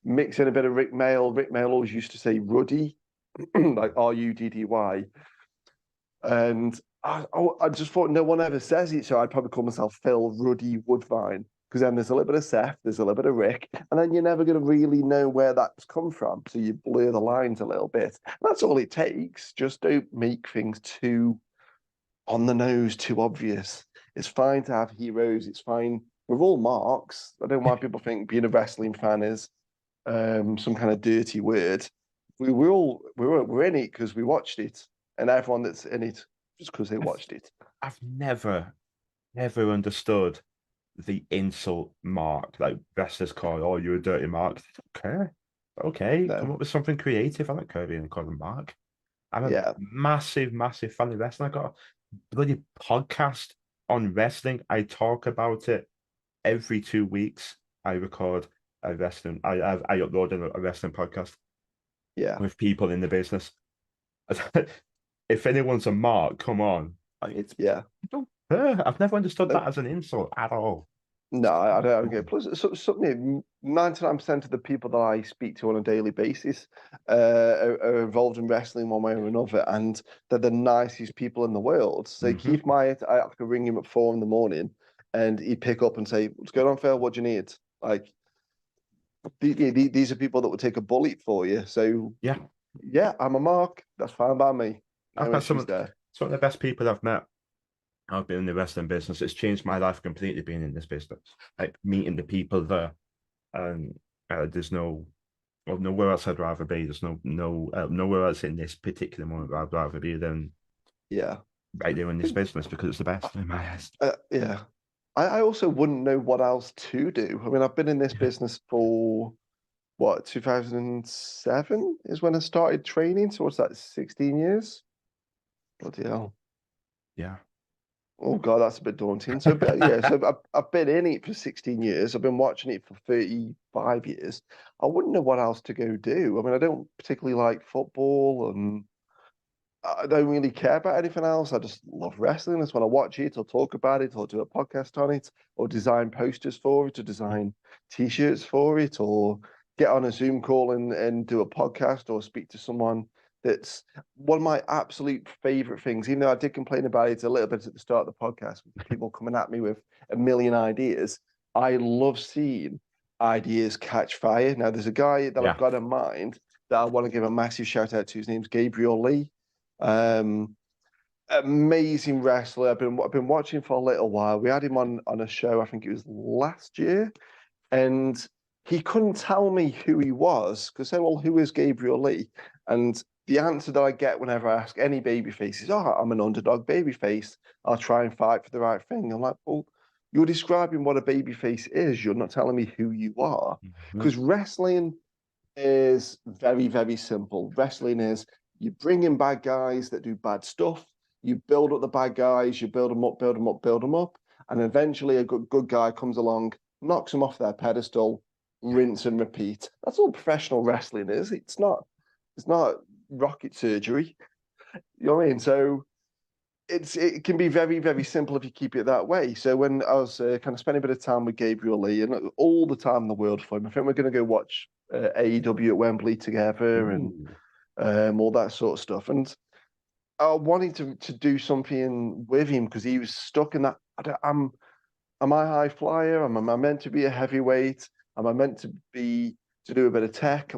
mix in a bit of Rick Mail. Rick Mail always used to say Ruddy, like Ruddy, and I just thought no one ever says it, so I'd probably call myself Phil Ruddy Woodvine. Because then there's a little bit of Seth, there's a little bit of Rick, and then you're never going to really know where that's come from. So you blur the lines a little bit. That's all it takes. Just don't make things too on the nose, too obvious. It's fine to have heroes. It's fine. We're all marks. I don't know why people think being a wrestling fan is some kind of dirty word. We're in it because we watched it, and everyone that's in it just because they I've, watched it. I've never understood the insult mark, like wrestlers call, oh, you're a dirty mark. Okay. Okay, come No, up with something creative. I don't care being called a mark. I'm a yeah, massive fan of wrestling. I got a bloody podcast on wrestling. I talk about it every 2 weeks. I record a wrestling. I upload a wrestling podcast yeah, with people in the business. If anyone's a mark, come on. It's yeah. I don't care. I've never understood Uh, that as an insult at all. No, I So don't get it. dumb. Plus, something 99% of the people that I speak to on a daily basis are involved in wrestling one way or another, and they're the nicest people in the world. So Hmm. Keith Myatt, I could ring him at 4 in the morning, and he'd pick up and say, "What's going on, Phil? What do you need?" Like these are people that would take a bullet for you. So Yeah, yeah, I'm a mark. That's fine by me. I've No met issues there. some of the best people I've met. I've been in the wrestling business. It's changed my life completely being in this business. Like meeting the people there, and there's no, well, nowhere else I'd rather be. There's nowhere else in this particular moment where I'd rather be than Yeah. right there in this business because it's the best in my eyes. Yeah. I also wouldn't know what else to do. I mean, I've been in this Yeah, business for what, 2007 is when I started training. So what's that, 16 years? Bloody hell. yeah. Oh God, that's a bit daunting. So, but yeah, so I've been in it for 16 years. I've been watching it for 35 years. I wouldn't know what else to go do. I mean, I don't particularly like football and I don't really care about anything else. I just love wrestling. That's when I watch it or talk about it or do a podcast on it or design posters for it or design t-shirts for it or get on a Zoom call and do a podcast or speak to someone. That's one of my absolute favorite things, even though I did complain about it a little bit at the start of the podcast with people coming at me with a million ideas. I love seeing ideas catch fire. Now, there's a guy that I've Yeah. got in mind that I want to give a massive shout out to. His name's Gabriel Lee. um, Amazing wrestler. I've been watching for a little while. We had him on a show, I think it was last year, and he couldn't tell me who he was because I said, "Well, who is Gabriel Lee?" And the answer that I get whenever I ask any babyface is, "Oh, I'm an underdog babyface. I'll try and fight for the right thing." I'm like, "Well, you're describing what a babyface is. You're not telling me who you are." Mhm. Because wrestling is very, very simple. Wrestling is you bring in bad guys that do bad stuff, you build up the bad guys, you build them up, build them up, build them up, and eventually a good guy comes along, knocks them off their pedestal, Yeah. rinse and repeat. That's all professional wrestling is. It's not rocket surgery. You know what I mean? So it can be very, very simple if you keep it that way. So when I was kind of spending a bit of time with Gabriel Lee and all the time in the world for him, I think we're going to go watch AEW at Wembley together and Ooh. all that sort of stuff. And I wanted to do something with him because he was stuck in that. Am I a high flyer? Am I meant to be a heavyweight? Am I meant to be to do a bit of tech?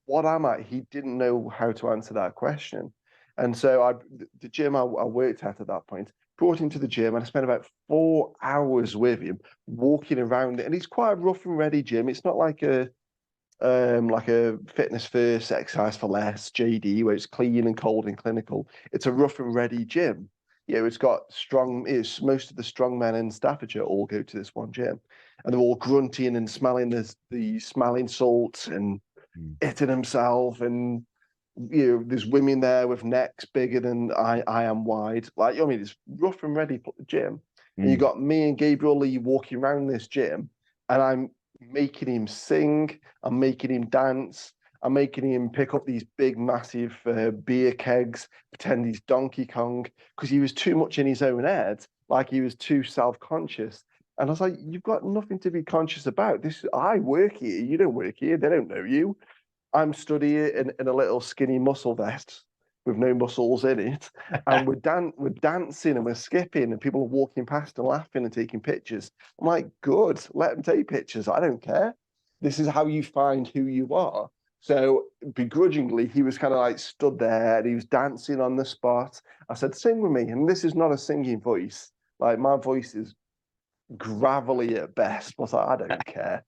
What am I? He didn't know how to answer that question. And so the gym I worked at that point, brought him to the gym and I spent about 4 hours with him walking around it. And it's quite a rough and ready gym. It's not like a fitness first, exercise for less, JD, where it's clean and cold and clinical. It's a rough and ready gym. It's got strong. It's most of the strong men in Staffordshire all go to this one gym, and they're all grunting and smelling the smelling salts and Mm. hitting himself and there's women there with necks bigger than I am wide. Like, I mean, it's rough and ready gym. And you Mm. got me and Gabriel Lee walking around this gym, and I'm making him sing, I'm making him dance, I'm making him pick up these big, massive beer kegs, pretend he's Donkey Kong, because he was too much in his own head, like he was too self-conscious. And I was like, you've got nothing to be conscious about. I work here, you don't work here, they don't know you. I'm studying in a little skinny muscle vest with no muscles in it, and we're dancing and we're skipping, and people are walking past and laughing and taking pictures. I'm like, good, let them take pictures. I don't care. This is how you find who you are. So begrudgingly, he was kind of like stood there and he was dancing on the spot. I said, sing with me. And this is not a singing voice. Like my voice is gravelly at best, but I don't care.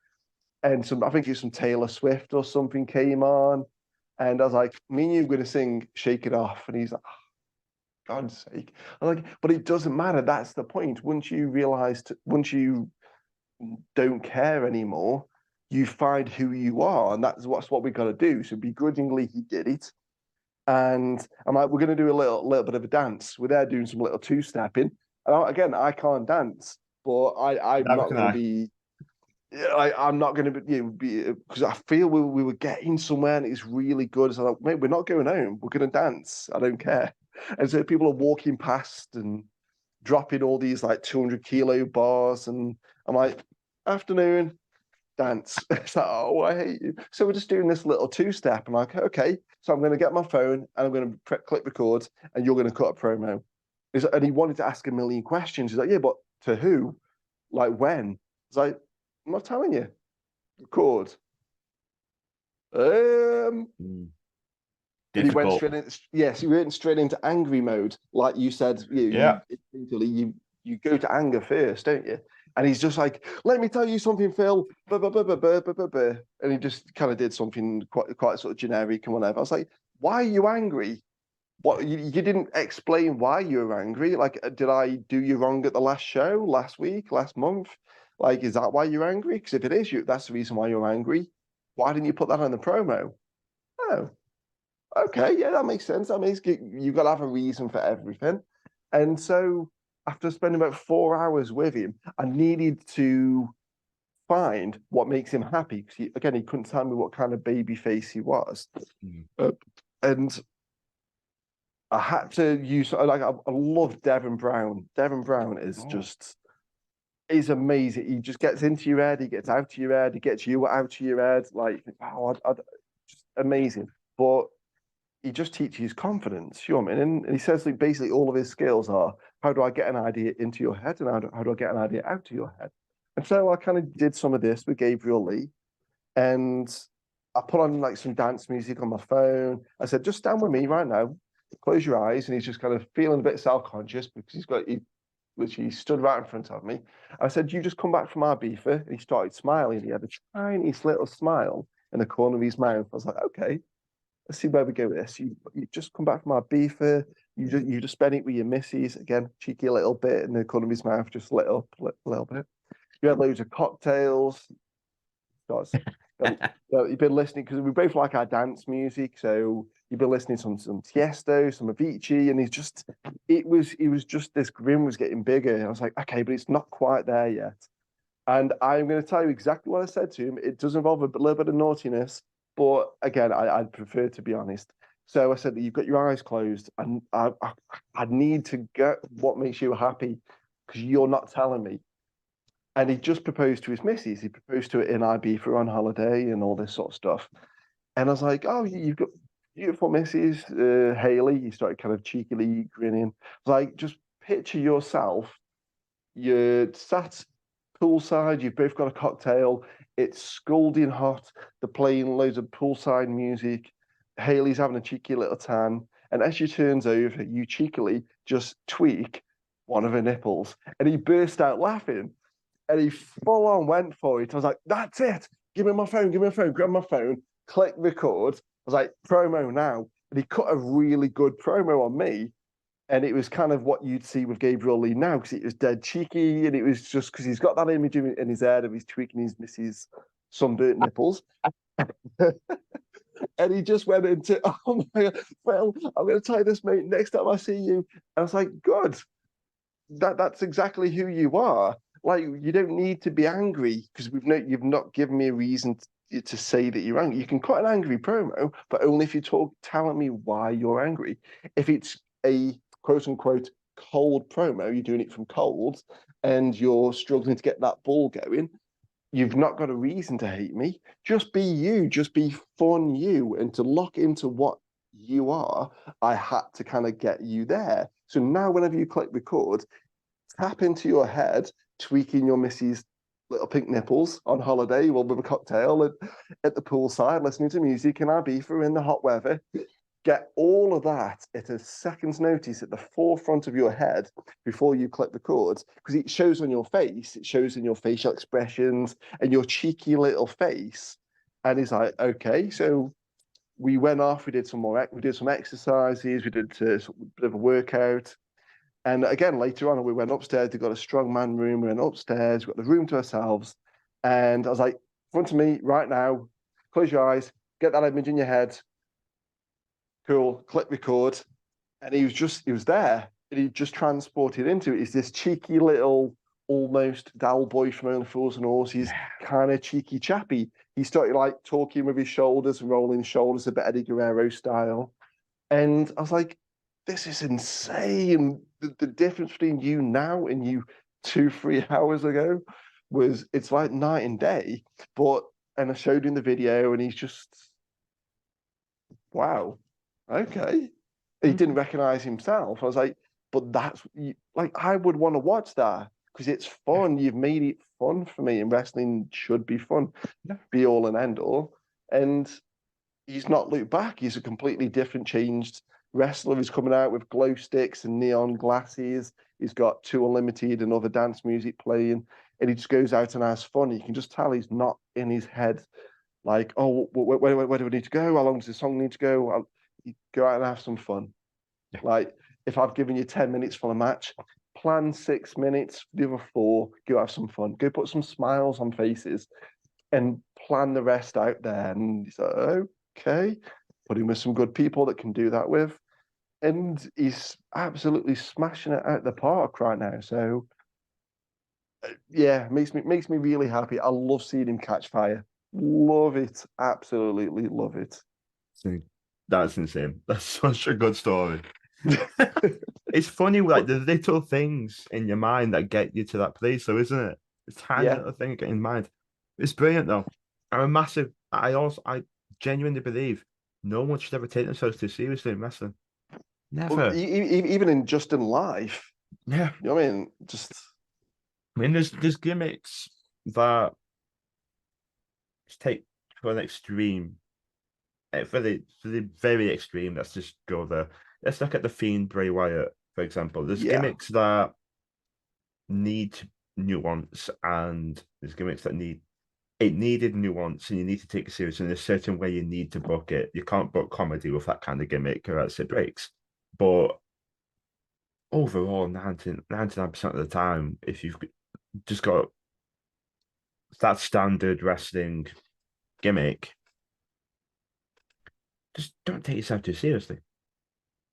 And some, I think it's some Taylor Swift or something came on. And I was like, me and you are going to sing Shake It Off. And he's like, oh, God's sake. I'm like, but it doesn't matter. That's the point. Once you don't care anymore, you find who you are. And what we got to do. So begrudgingly, he did it. And I'm like, we're going to do a little bit of a dance. We're there doing some little two-stepping. And again, I can't dance, but I'm Neither not can going to I. be I'm not going to be because I feel we were getting somewhere and it's really good. So I'm like, mate, we're not going home. We're going to dance. I don't care. And so people are walking past and dropping all these like 200 kilo bars, and I'm like, afternoon, dance. It's like, oh, I hate you. So we're just doing this little two-step. I'm like, okay. So I'm going to get my phone and I'm going to click record, and you're going to cut a promo. And he wanted to ask a million questions. He's like, yeah, but to who? Like when? It's like, I'm not telling you. Record. Mm. And he went Difficult. straight in. Yes, he went straight into angry mode, like you said. Yeah. You go to anger first, don't you? And he's just like, "Let me tell you something, Phil." And he just kind of did something quite sort of generic and whatever. I was like, "Why are you angry? What you didn't explain why you were angry? Like, did I do you wrong at the last show, last week, last month? Like, is that why you're angry? Because if it is you, that's the reason why you're angry. Why didn't you put that on the promo? Oh, okay, yeah, that makes sense. That makes you've got to have a reason for everything. And so after spending about 4 hours with him, I needed to find what makes him happy. Because again, he couldn't tell me what kind of baby face he was. Mm. Uh, and I had to use I love Devon Brown. Devon Brown is Oh. just is amazing. He just gets into your head, he gets out of your head, he gets you out of your head. Like, wow, just amazing. But he just teaches confidence, you know what I mean? And he says like basically all of his skills are how do I get an idea into your head, and how do I get an idea out of your head? And so I kind of did some of this with Gabriel Lee, and I put on like some dance music on my phone. I said, just stand with me right now, close your eyes. And he's just kind of feeling a bit self-conscious because he literally stood right in front of me. I said, you just come back from Ibiza. And he started smiling. He had a tiniest little smile in the corner of his mouth. I was like, okay, let's see where we go with this. You just come back from Ibiza. You just spend it with your missus. Again, cheeky little bit in the corner of his mouth, just lit up a little bit. You had loads of cocktails. Guys, you've been listening because we both like our dance music, so you've been listening to some Tiesto, some Avicii, and it was just this grin was getting bigger. And I was like, okay, but it's not quite there yet. And I'm going to tell you exactly what I said to him. It does involve a little bit of naughtiness, but again, I'd prefer to be honest. So I said that you've got your eyes closed, and I need to get what makes you happy because you're not telling me. And he just proposed to his missus. He proposed to her in Ibiza on holiday and all this sort of stuff. And I was like, "Oh, you've got beautiful missus, Haley." He started kind of cheekily grinning. I was like, "Just picture yourself. You're sat poolside. You've both got a cocktail. It's scalding hot. They're playing loads of poolside music. Haley's having a cheeky little tan. And as she turns over, you cheekily just tweak one of her nipples." And he burst out laughing, and he full on went for it. I was like, that's it. Give me my phone, grab my phone, click record. I was like, promo now. And he cut a really good promo on me. And it was kind of what you'd see with Gabriel Lee now, because it was dead cheeky. And it was just because he's got that image in his head of he's tweaking his missus' sunburnt nipples. And he just went into, oh my God, well, I'm going to tell you this, mate, next time I see you. And I was like, good, that's exactly who you are. Like, you don't need to be angry because you've not given me a reason to say that you're angry. You can cut an angry promo, but only if you talk telling me why you're angry. If it's a quote unquote cold promo, you're doing it from cold, and you're struggling to get that ball going, you've not got a reason to hate me. Just be you, just be fun you. And to lock into what you are, I had to kind of get you there. So now, whenever you click record, tap into your head, tweaking your missy's little pink nipples on holiday while with a cocktail at the poolside, listening to music in Ibiza in the hot weather. Get all of that at a second's notice at the forefront of your head before you click record, because it shows on your face, it shows in your facial expressions and your cheeky little face. And he's like, okay, so we went off, we did some exercises, we did a bit of a workout. And again, later on, we went upstairs. They got a strongman room. We went upstairs. We got the room to ourselves. And I was like, front of me right now, close your eyes, get that image in your head. Cool. Click record. And he was there. And he just transported into it. He's this cheeky little, almost Dal boy from Only Fools and Horses, kind of cheeky chappy. He started like talking with his shoulders and rolling his shoulders a bit Eddie Guerrero style. And I was like, this is insane. The difference between you now and you 2, 3 hours ago it's like night and day. And I showed him the video and he's just, wow, okay. He didn't recognize himself. I was like, but like, I would want to watch that because it's fun. You've made it fun for me, and wrestling should be fun, be all and end all. And he's not looked back. He's a completely different, changed wrestler. He's coming out with glow sticks and neon glasses. He's got 2 Unlimited and other dance music playing, and he just goes out and has fun. You can just tell he's not in his head like, oh, where do we need to go? How long does the song need to go? Go out and have some fun. Like, if I've given you 10 minutes for a match, plan 6 minutes, the other 4, go have some fun. Go put some smiles on faces and plan the rest out there. And he's like, okay, put him with some good people that can do that with. And he's absolutely smashing it out the park right now. So yeah, makes me really happy. I love seeing him catch fire. Love it. Absolutely love it. See, that's insane. That's such a good story. It's funny, like But the little things in your mind that get you to that place, though, isn't it? It's tiny yeah, little thing you get in mind. It's brilliant, though. I'm a massive. I genuinely believe no one should ever take themselves too seriously in wrestling. well, Never. even in just in life, Yeah. you know what I mean? Just I mean, there's gimmicks that take to an extreme, for the very extreme. Let's just go there. Let's look at the Fiend Bray Wyatt, for example. There's yeah, gimmicks that need nuance, and there's gimmicks that needed nuance, and you need to take it serious. In a certain way, you need to book it. You can't book comedy with that kind of gimmick, or else it breaks. But overall, 99% of the time, if you've just got that standard wrestling gimmick, just don't take yourself too seriously.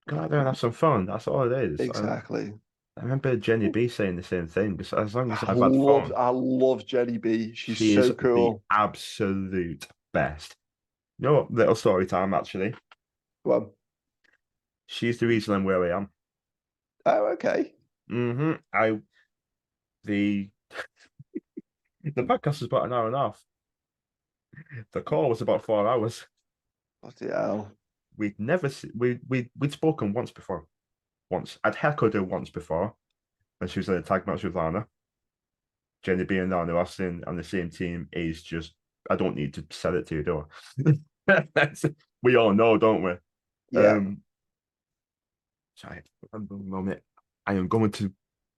Go out there and have some fun. That's all it is. exactly. I remember Jenny B saying the same thing. As long as I've had fun, I love Jenny B. She's she is so the cool. absolute best. You know what? Little story time, actually. Well, She's the reason I'm where I am. oh, okay. I the the podcast was about an hour and a half. The call was about 4 hours. Bloody hell. We'd never we'd spoken once before. Once. I'd heckled her once before when she was in a tag match with Lana. Jenny B and Lana Austin on the same team is just, I don't need to sell it to you, do I? We all know, don't we? Yeah. Sorry, one moment. I am going to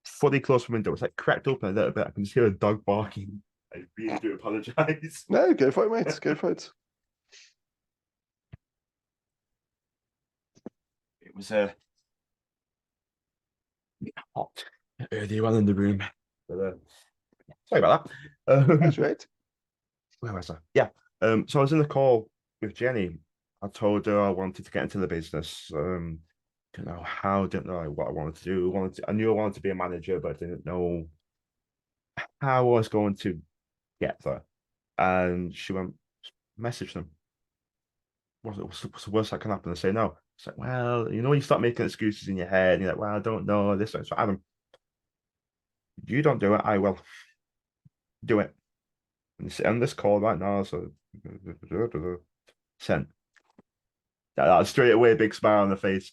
fully close the window. It's like cracked open a little bit. I can just hear a dog barking. I really do apologize. No, go for it, mate. Go for it. It was hot earlier on in the room. But, sorry about that. That's right. Where was I? Yeah. So I was in the call with Jenny, I told her I wanted to get into the business. Didn't know how, didn't know what I wanted to do. I knew I wanted to be a manager, but I didn't know how I was going to get there. And she went, message them. What's the worst that can happen? And say no. It's like, well, you start making excuses in your head. And you're like, well, I don't know this. So Adam, you don't do it. I will do it. And sit on this call right now. So sent that straight away, big smile on the face.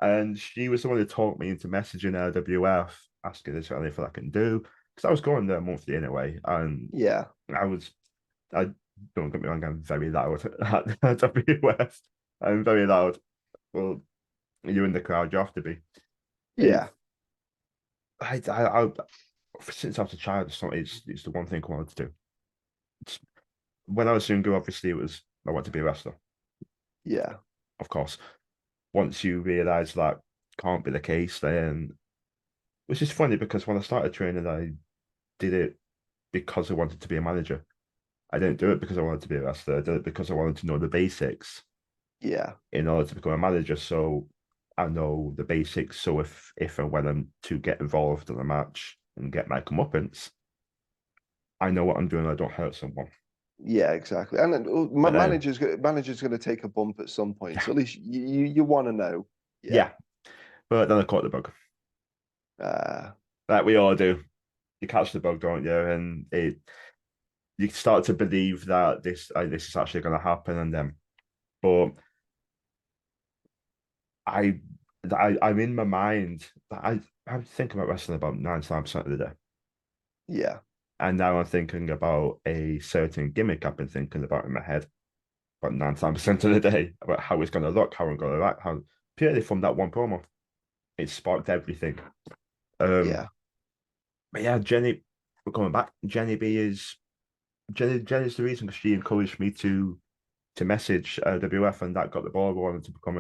And she was the one who talked me into messaging LWF, asking is there anything I can do. Because I was going there monthly anyway. And Yeah, I don't get me wrong, I'm very loud at WF. I'm very loud. Well, you're in the crowd, you have to be. yeah, It's I since I was a child, it's the one thing I wanted to do. It's, when I was younger, obviously, it was I want to be a wrestler, yeah, of course. Once you realise that can't be the case, then which is funny because when I started training, I did it because I wanted to be a manager. I didn't do it because I wanted to be a wrestler. I did it because I wanted to know the basics yeah, in order to become a manager. So I know the basics. So if and when I'm to get involved in a match and get my comeuppance, I know what I'm doing. I don't hurt someone. yeah, exactly. And then, But then, manager's going to take a bump at some point, so at least you want to know. Yeah. yeah. But then I caught the bug, Uh, like we all do. You catch the bug, don't you? And you start to believe that this is actually going to happen, and then, but I, I'm in my mind. I think about wrestling about 99% of the day. yeah. And now I'm thinking about a certain gimmick I've been thinking about in my head about 99% of the day about how it's going to look, how I'm going to act, how purely from that one promo. It sparked everything. Um, Yeah. but yeah, Jenny, we're coming back. Jenny's the reason because she encouraged me to message WF, and that got the ball rolling to become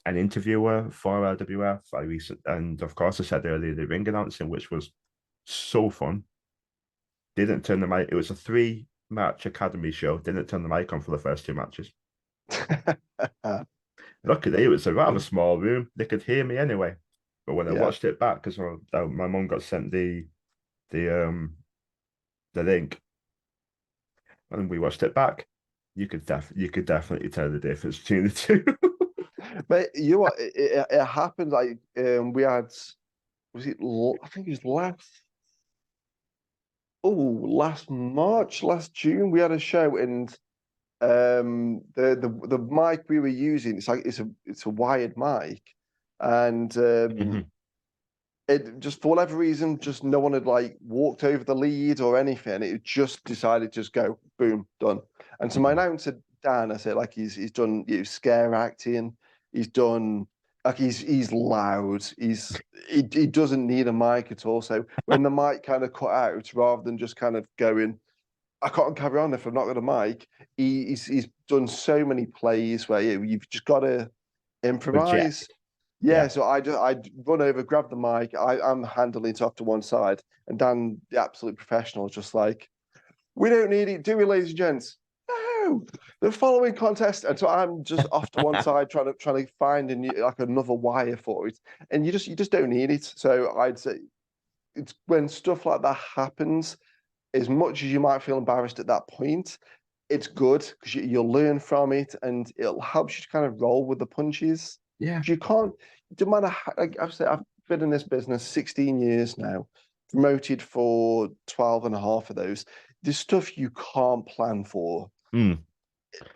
an interviewer for WF. And of course I said earlier the ring announcing, which was so fun. Didn't turn the mic. It was a 3 match academy show. Didn't turn the mic on for the first 2 matches. Luckily, it was a rather small room. They could hear me anyway. But when I Yeah. watched it back, because my mum got sent the the link, and we watched it back, you could definitely tell the difference between the two. But you know what? It happened like we had was it I think it was last March, last June we had a show and the mic we were using it's a wired mic and Mhm. it just for whatever reason just no one had like walked over the lead or anything. It just decided to just go boom done. And so my Mhm. announcer Dan, I said like he's done scare acting, he's done like he's loud, he doesn't need a mic at all. So when the mic kind of cut out, rather than just kind of going I can't carry on if I'm not got a mic. He's done so many plays where you've just got to Legit. improvise. Yeah, Yeah. so I run over, grab the mic. I'm handling it off to one side, and Dan, the absolute professional, is just like, we don't need it, do we, ladies and gents? No, the following contest, and so I'm just off to one side trying to find like another wire for it, and you just don't need it. So I'd say it's when stuff like that happens as much as you might feel embarrassed at that point, it's good because you'll learn from it and it'll help you to kind of roll with the punches. Yeah. You can't, no matter how, like I've said, I've been in this business 16 years now, promoted for 12 and a half of those. There's stuff you can't plan for. Mm.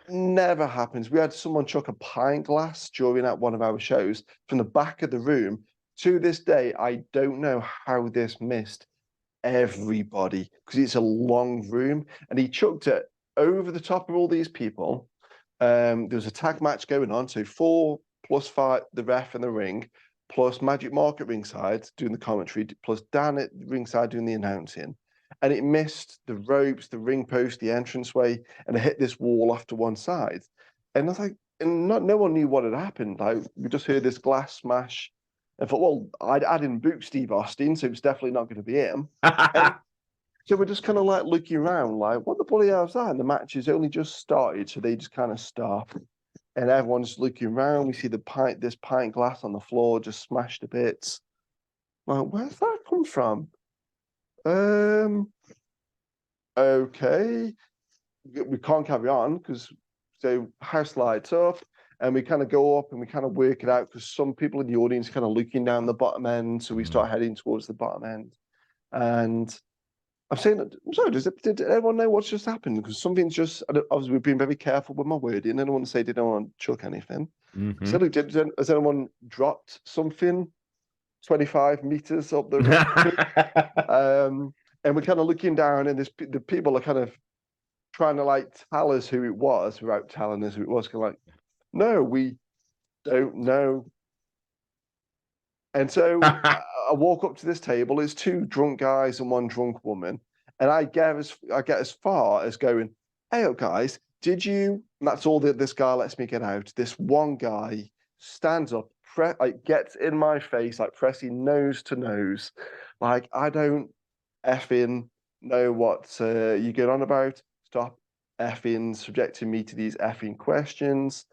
Never happens. We had someone chuck a pint glass during at one of our shows from the back of the room. To this day, I don't know how this missed everybody because it's a long room and he chucked it over the top of all these people. There was a tag match going on, so 4 plus 5, the ref in the ring, plus Magic Mark at ringside doing the commentary, plus Dan at ringside doing the announcing. And it missed the ropes, the ring post, the entranceway, and it hit this wall off to one side. And I was like, and no one knew what had happened. Like we just heard this glass smash. And thought, well, I didn't book Steve Austin, so it's definitely not going to be him. And So we're just kind of like looking around, like, what the bloody hell's that? And the match has only just started, so they just kind of stop. And everyone's looking around. We see this pint glass on the floor just smashed to bits. Like, where's that come from? Um, okay. We can't carry on because so house lights up and we kind of go up and we kind of work it out because some people in the audience kind of looking down the bottom end. So we Mm. start heading towards the bottom end. And I'm saying, I'm sorry, did everyone know what's just happened? Because something's just, obviously, we've been very careful with my wording. I don't want to say, did anyone want to chuck anything? So, Hmm. look, has anyone dropped something 25 meters up the road? And we're kind of looking down, and the people are kind of trying to like tell us who it was without telling us who it was. Kind of like, no, we don't know. And so I walk up to this table. It's two drunk guys and one drunk woman, and I get as far as going, "Hey, up, guys, did you?" And that's all that this guy lets me get out. This one guy stands up, like gets in my face, like pressing nose to nose, like I don't effing know what you get on about. Stop effing subjecting me to these effing questions.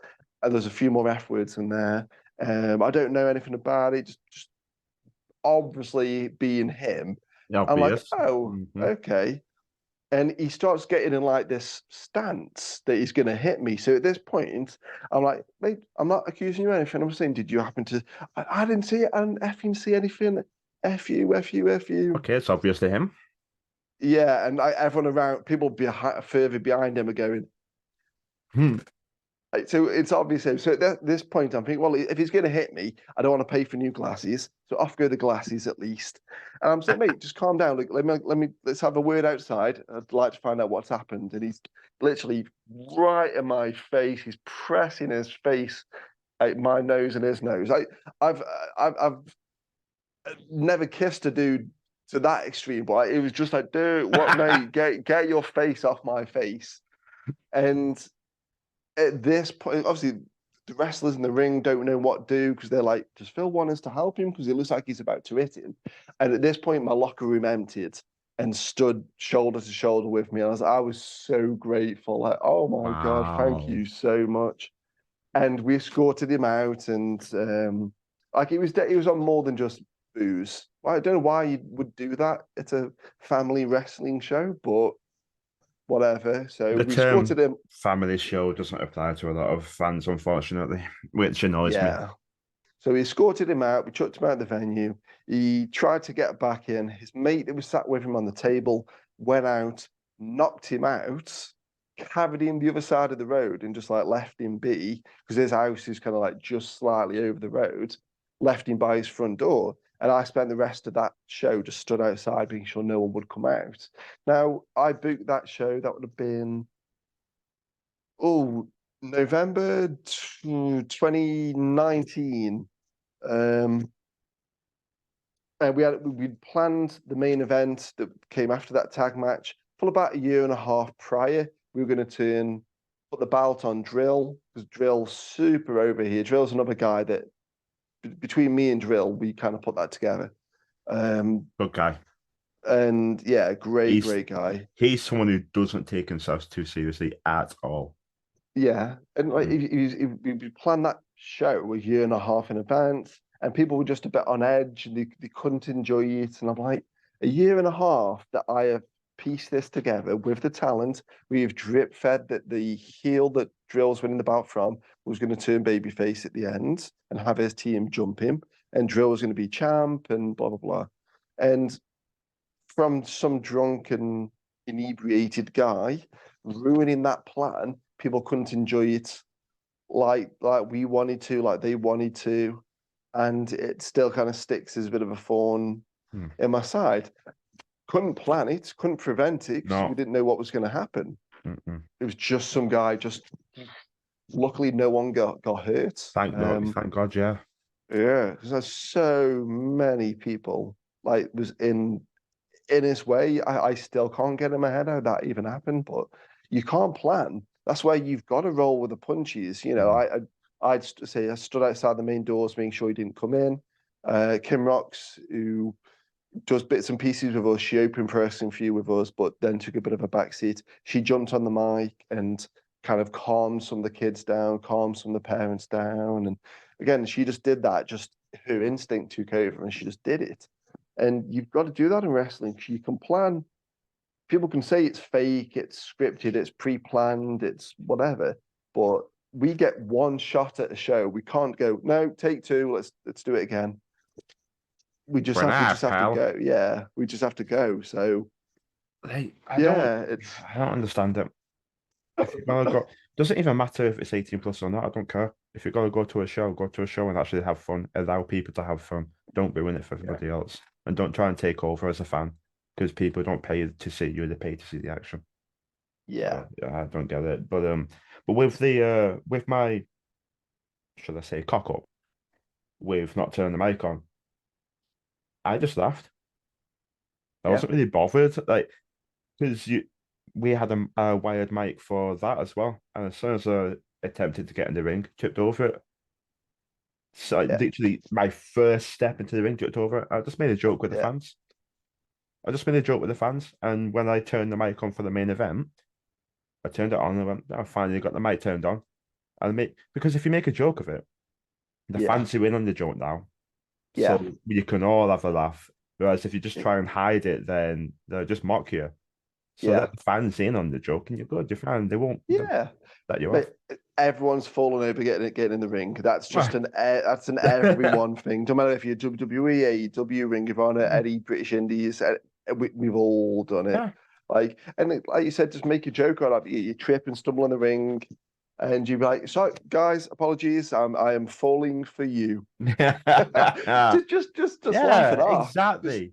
And there's a few more F words in there. I don't know anything about it. Just obviously being him. I'm like, Obvious. oh, Hmm. okay. And he starts getting in like this stance that he's going to hit me. So at this point, I'm like, mate, I'm not accusing you of anything. I'm saying, did you happen to? I didn't see it. I didn't effing see anything. F you, F you, F you. Okay, it's obvious to him. Yeah, and everyone around, people behind, further behind him are going. Hmm. So it's obvious. So at this point, I'm thinking, well, if he's going to hit me, I don't want to pay for new glasses. So off go the glasses at least. And I'm saying, mate, just calm down. Like, let's have a word outside. I'd like to find out what's happened. And he's literally right in my face. He's pressing his face at my nose and his nose. I've, I've never kissed a dude to that extreme, but it was just like, dude, what, mate? Get your face off my face. And at this point, obviously, the wrestlers in the ring don't know what to do because they're like, does Phil want us to help him? Because it looks like he's about to hit him. And at this point, my locker room emptied and stood shoulder to shoulder with me. And I was so grateful. Like, oh my God, thank Wow. you so much. And we escorted him out. And like he was on more than just booze. I don't know why you would do that. It's a family wrestling show, but whatever. So The we term escorted him. family show doesn't apply to a lot of fans, unfortunately, which annoys me. Yeah. So we escorted him out. We chucked him out of the venue. He tried to get back in. His mate that was sat with him on the table went out, knocked him out, carried him the other side of the road, and just like left him be because his house is kind of like just slightly over the road. Left him by his front door. And I spent the rest of that show just stood outside, being sure no one would come out. Now I booked that show. That would have been November 2019. Um, and we'd planned the main event that came after that tag match for about a year and a half prior. We were going to put the belt on Drill because Drill's super over here. Drill's another guy that between me and Drill, we kind of put that together. Um, Good guy. and yeah, great, He's great guy. he's someone who doesn't take himself too seriously at all. Yeah, and like Mm. we planned that show a year and a half in advance, and people were just a bit on edge and they couldn't enjoy it. And I'm like, a year and a half that I have pieced this together with the talent. We have drip fed that the heel that Drill's winning the bout from was going to turn babyface at the end and have his team jump him, and Drill was going to be champ and blah blah blah. And from some drunk and inebriated guy ruining that plan, people couldn't enjoy it like we wanted to, like they wanted to, and it still kind of sticks as a bit of a thorn Mm. in my side. Couldn't plan it, couldn't prevent it because we No. didn't know what was going to happen. Mm-mm. It was just some guy. Just luckily, no one got hurt. Thank God. Thank God. Yeah. Yeah, because there's so many people like was in his way. I still can't get in my head how that even happened, but you can't plan. That's where you've got to roll with the punches. You know, Mm. I'd say I stood outside the main doors, making sure he didn't come in. Kim Rocks, who does bits and pieces with us. She opened for wrestling for you with us, but then took a bit of a backseat. She jumped on the mic and kind of calmed some of the kids down, calmed some of the parents down. And again, she just did that. Just her instinct took over and she just did it. And you've got to do that in wrestling. You can plan. People can say it's fake, it's scripted, it's pre-planned, it's whatever, but we get one shot at a show. We can't go, no, take two, let's do it again. We just For an have we half, just have to pal. go. Yeah, we just have to go. So Like, yeah, it's I don't understand it. If you're gonna go, doesn't even matter if it's 18 plus or not. I don't care. If you're gonna go to a show and actually have fun. Allow people to have fun. Don't ruin it for yeah, everybody else, and don't try and take over as a fan because people don't pay to see you; they pay to see the action. yeah, So yeah, I don't get it. But with the with my should I say cock up with not turning the mic on, I just laughed. I yeah, wasn't really bothered, like because you we had a wired mic for that as well, and as soon as I attempted to get in the ring, tripped over it. So yeah, literally my first step into the ring tripped over it. I just made a joke with the yeah, fans. I just made a joke with the fans, and when I turned the mic on for the main event, I turned it on and I went, "I finally got the mic turned on." And because if you make a joke of it, the yeah, fans are in on the joke now. yeah, So you can all have a laugh. Whereas if you just try and hide it, then they'll just mock you. So yeah, let the fans in on the joke and you're good, you're fine. They'll yeah. let you off. But everyone's falling over getting in the ring. That's just that's an everyone thing. Don't matter if you're WWE, AEW, Ring of Honor, any British Indies. We've all done it. Yeah. Like you said, just make a joke out of it. You trip and stumble in the ring, and you be like, "Sorry, guys, apologies. I am falling for you." Just laugh it Yeah, off. Just exactly.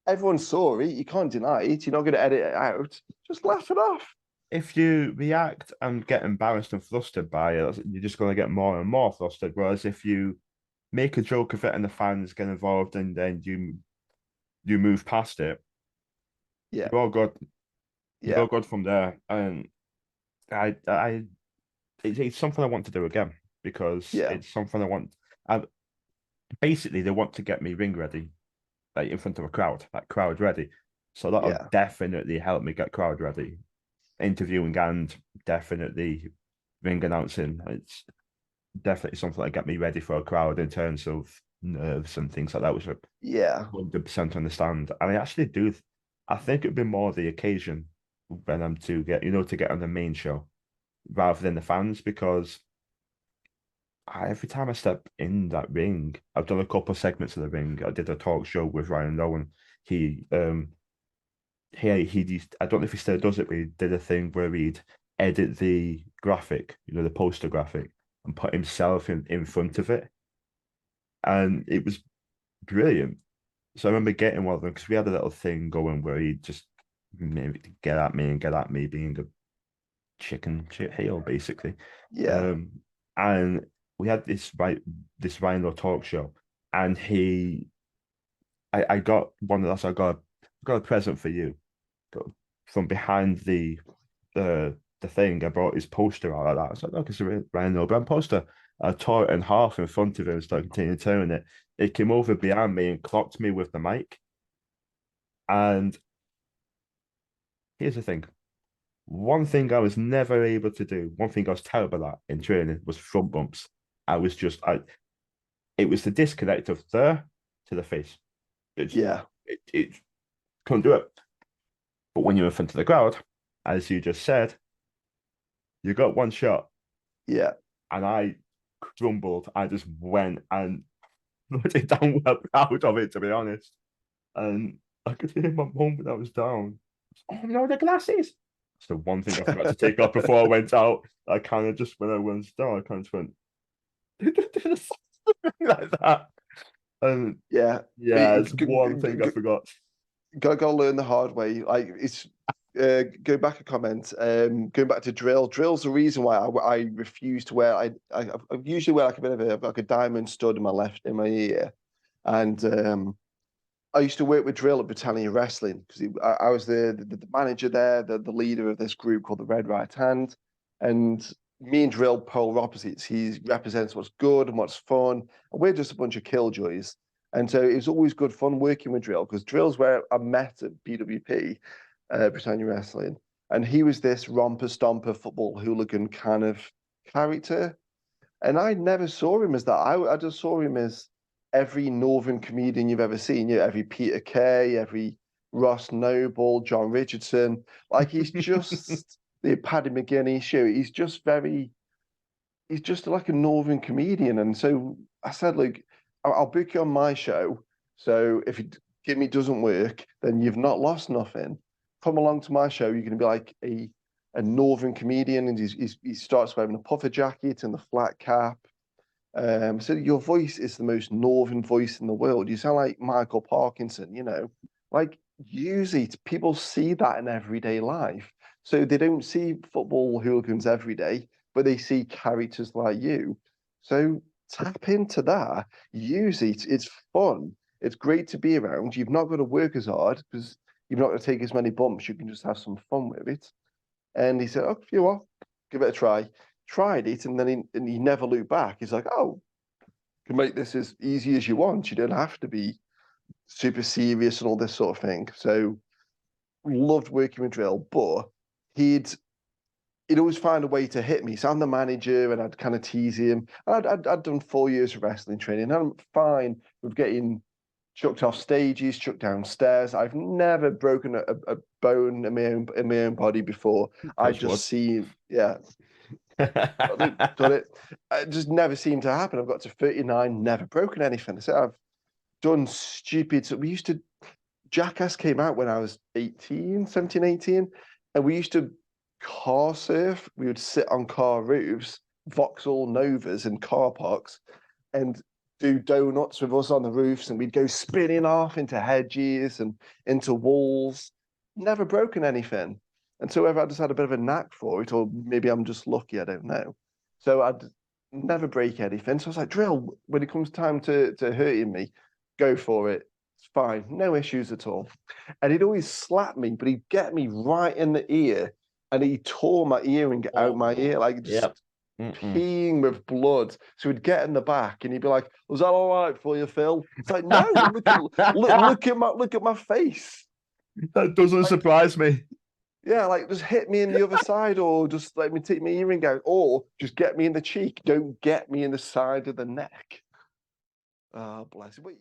everyone saw it. You can't deny it. You're not going to edit it out. Just laugh it off. If you react and get embarrassed and flustered by it, you're just going to get more and more flustered. Whereas if you make a joke of it and the fans get involved and then you move past it, Yeah, you're all good. You're yeah, all good from there. And I it's something I want to do again because yeah, it's something I want. I, basically, they want to get me ring ready, like in front of a crowd, like crowd ready. So that'll yeah, definitely help me get crowd ready. Interviewing and definitely ring announcing. It's definitely something that get me ready for a crowd in terms of nerves and things like that, which I yeah, 100% understand. And I actually do. I think it'd be more the occasion when I'm to get to get on the main show rather than the fans because every time I step in that ring, I've done a couple of segments of the ring. I did a talk show with Ryan Owen. He I don't know if he still does it, but he did a thing where he'd edit the graphic, the poster graphic, and put himself in front of it. And it was brilliant. So I remember getting one of them because we had a little thing going where he'd just maybe get at me and get at me being a chicken shit heel, basically. yeah, Um, and we had this Rhino talk show, and I got one of those. Got a present for you. But from behind the thing, I brought his poster out like that. I was like, look, it's a Ryan O'Brien poster. I tore it in half in front of him, started continuing tearing it. It came over behind me and clocked me with the mic. And here's the thing. One thing I was never able to do, one thing I was terrible at in training was front bumps. I it was the disconnect of there to the face. It's yeah, it couldn't do it. But when you're in front of the crowd, as you just said, you got one shot. yeah. And I crumbled. I just went and put it down well proud of it, to be honest. And I could hear my mum when I was down. Oh no, the glasses. It's the one thing I forgot to take off before I went out. I kind of just when I went down, I kind of went like that. And Yeah, yeah, it, it's one thing I forgot. got to learn the hard way. Like it's go back a comment. Going back to drill. Drill's the reason why I refuse to wear. I usually wear like a bit of a diamond stud in my ear, and I used to work with Drill at Britannia Wrestling because I was the manager there, the leader of this group called the Red Right Hand, and me and Drill polar opposites. He represents what's good and what's fun, and we're just a bunch of killjoys. And so it was always good fun working with Drill because Drill's where I met at BWP, Britannia Wrestling, and he was this romper stomper football hooligan kind of character. And I never saw him as that. I just saw him as every Northern comedian you've ever seen. Every Peter Kay, every Ross Noble, John Richardson. Like he's just the Paddy McGuinness show. He's just like a Northern comedian. And so I said, like, I'll book you on my show. So if it give me doesn't work, then you've not lost nothing. Come along to my show. You're going to be like a Northern comedian, and he starts wearing a puffer jacket and the flat cap. So your voice is the most Northern voice in the world. You sound like Michael Parkinson, like use it. People see that in everyday life. So they don't see football hooligans every day, but they see characters like you. So tap into that, use it. It's fun. It's great to be around. You've not got to work as hard because you've not got to take as many bumps. You can just have some fun with it. And he said, "Oh, you what? Give it a try." Tried it, and then he never looked back. He's like, "Oh, you can make this as easy as you want. You don't have to be super serious and all this sort of thing." So loved working with Drill, but he'd he'd always find a way to hit me. So I'm the manager, and I'd kind of tease him. I'd done 4 years of wrestling training, and I'm fine with getting chucked off stages, chucked downstairs. I've never broken a bone in my own body before. I Touch just wood. see, yeah, got it. It just never seemed to happen. I've got to 39, never broken anything. So I've done stupid. So we used to, Jackass came out when I was 18, 17, 18, and we used to car surf. We would sit on car roofs, Vauxhall Novas in car parks, and do donuts with us on the roofs, and we'd go spinning off into hedges and into walls. Never broken anything. And so whether I just had a bit of a knack for it, or maybe I'm just lucky, I don't know. So I'd never break anything. So I was like, Drill, when it comes time to hurting me, go for it. It's fine, no issues at all. And he'd always slap me, but he'd get me right in the ear, and he tore my earring out my ear, Oh, like just yep. Mm-mm. peeing with blood. So he'd get in the back and he'd be like, "Was that all right for you, Phil?" It's like, no, look at my face. That doesn't Like, surprise me. yeah, like just hit me in the other side, or just let me take my earring out, or just get me in the cheek. Don't get me in the side of the neck. Ah, bless you.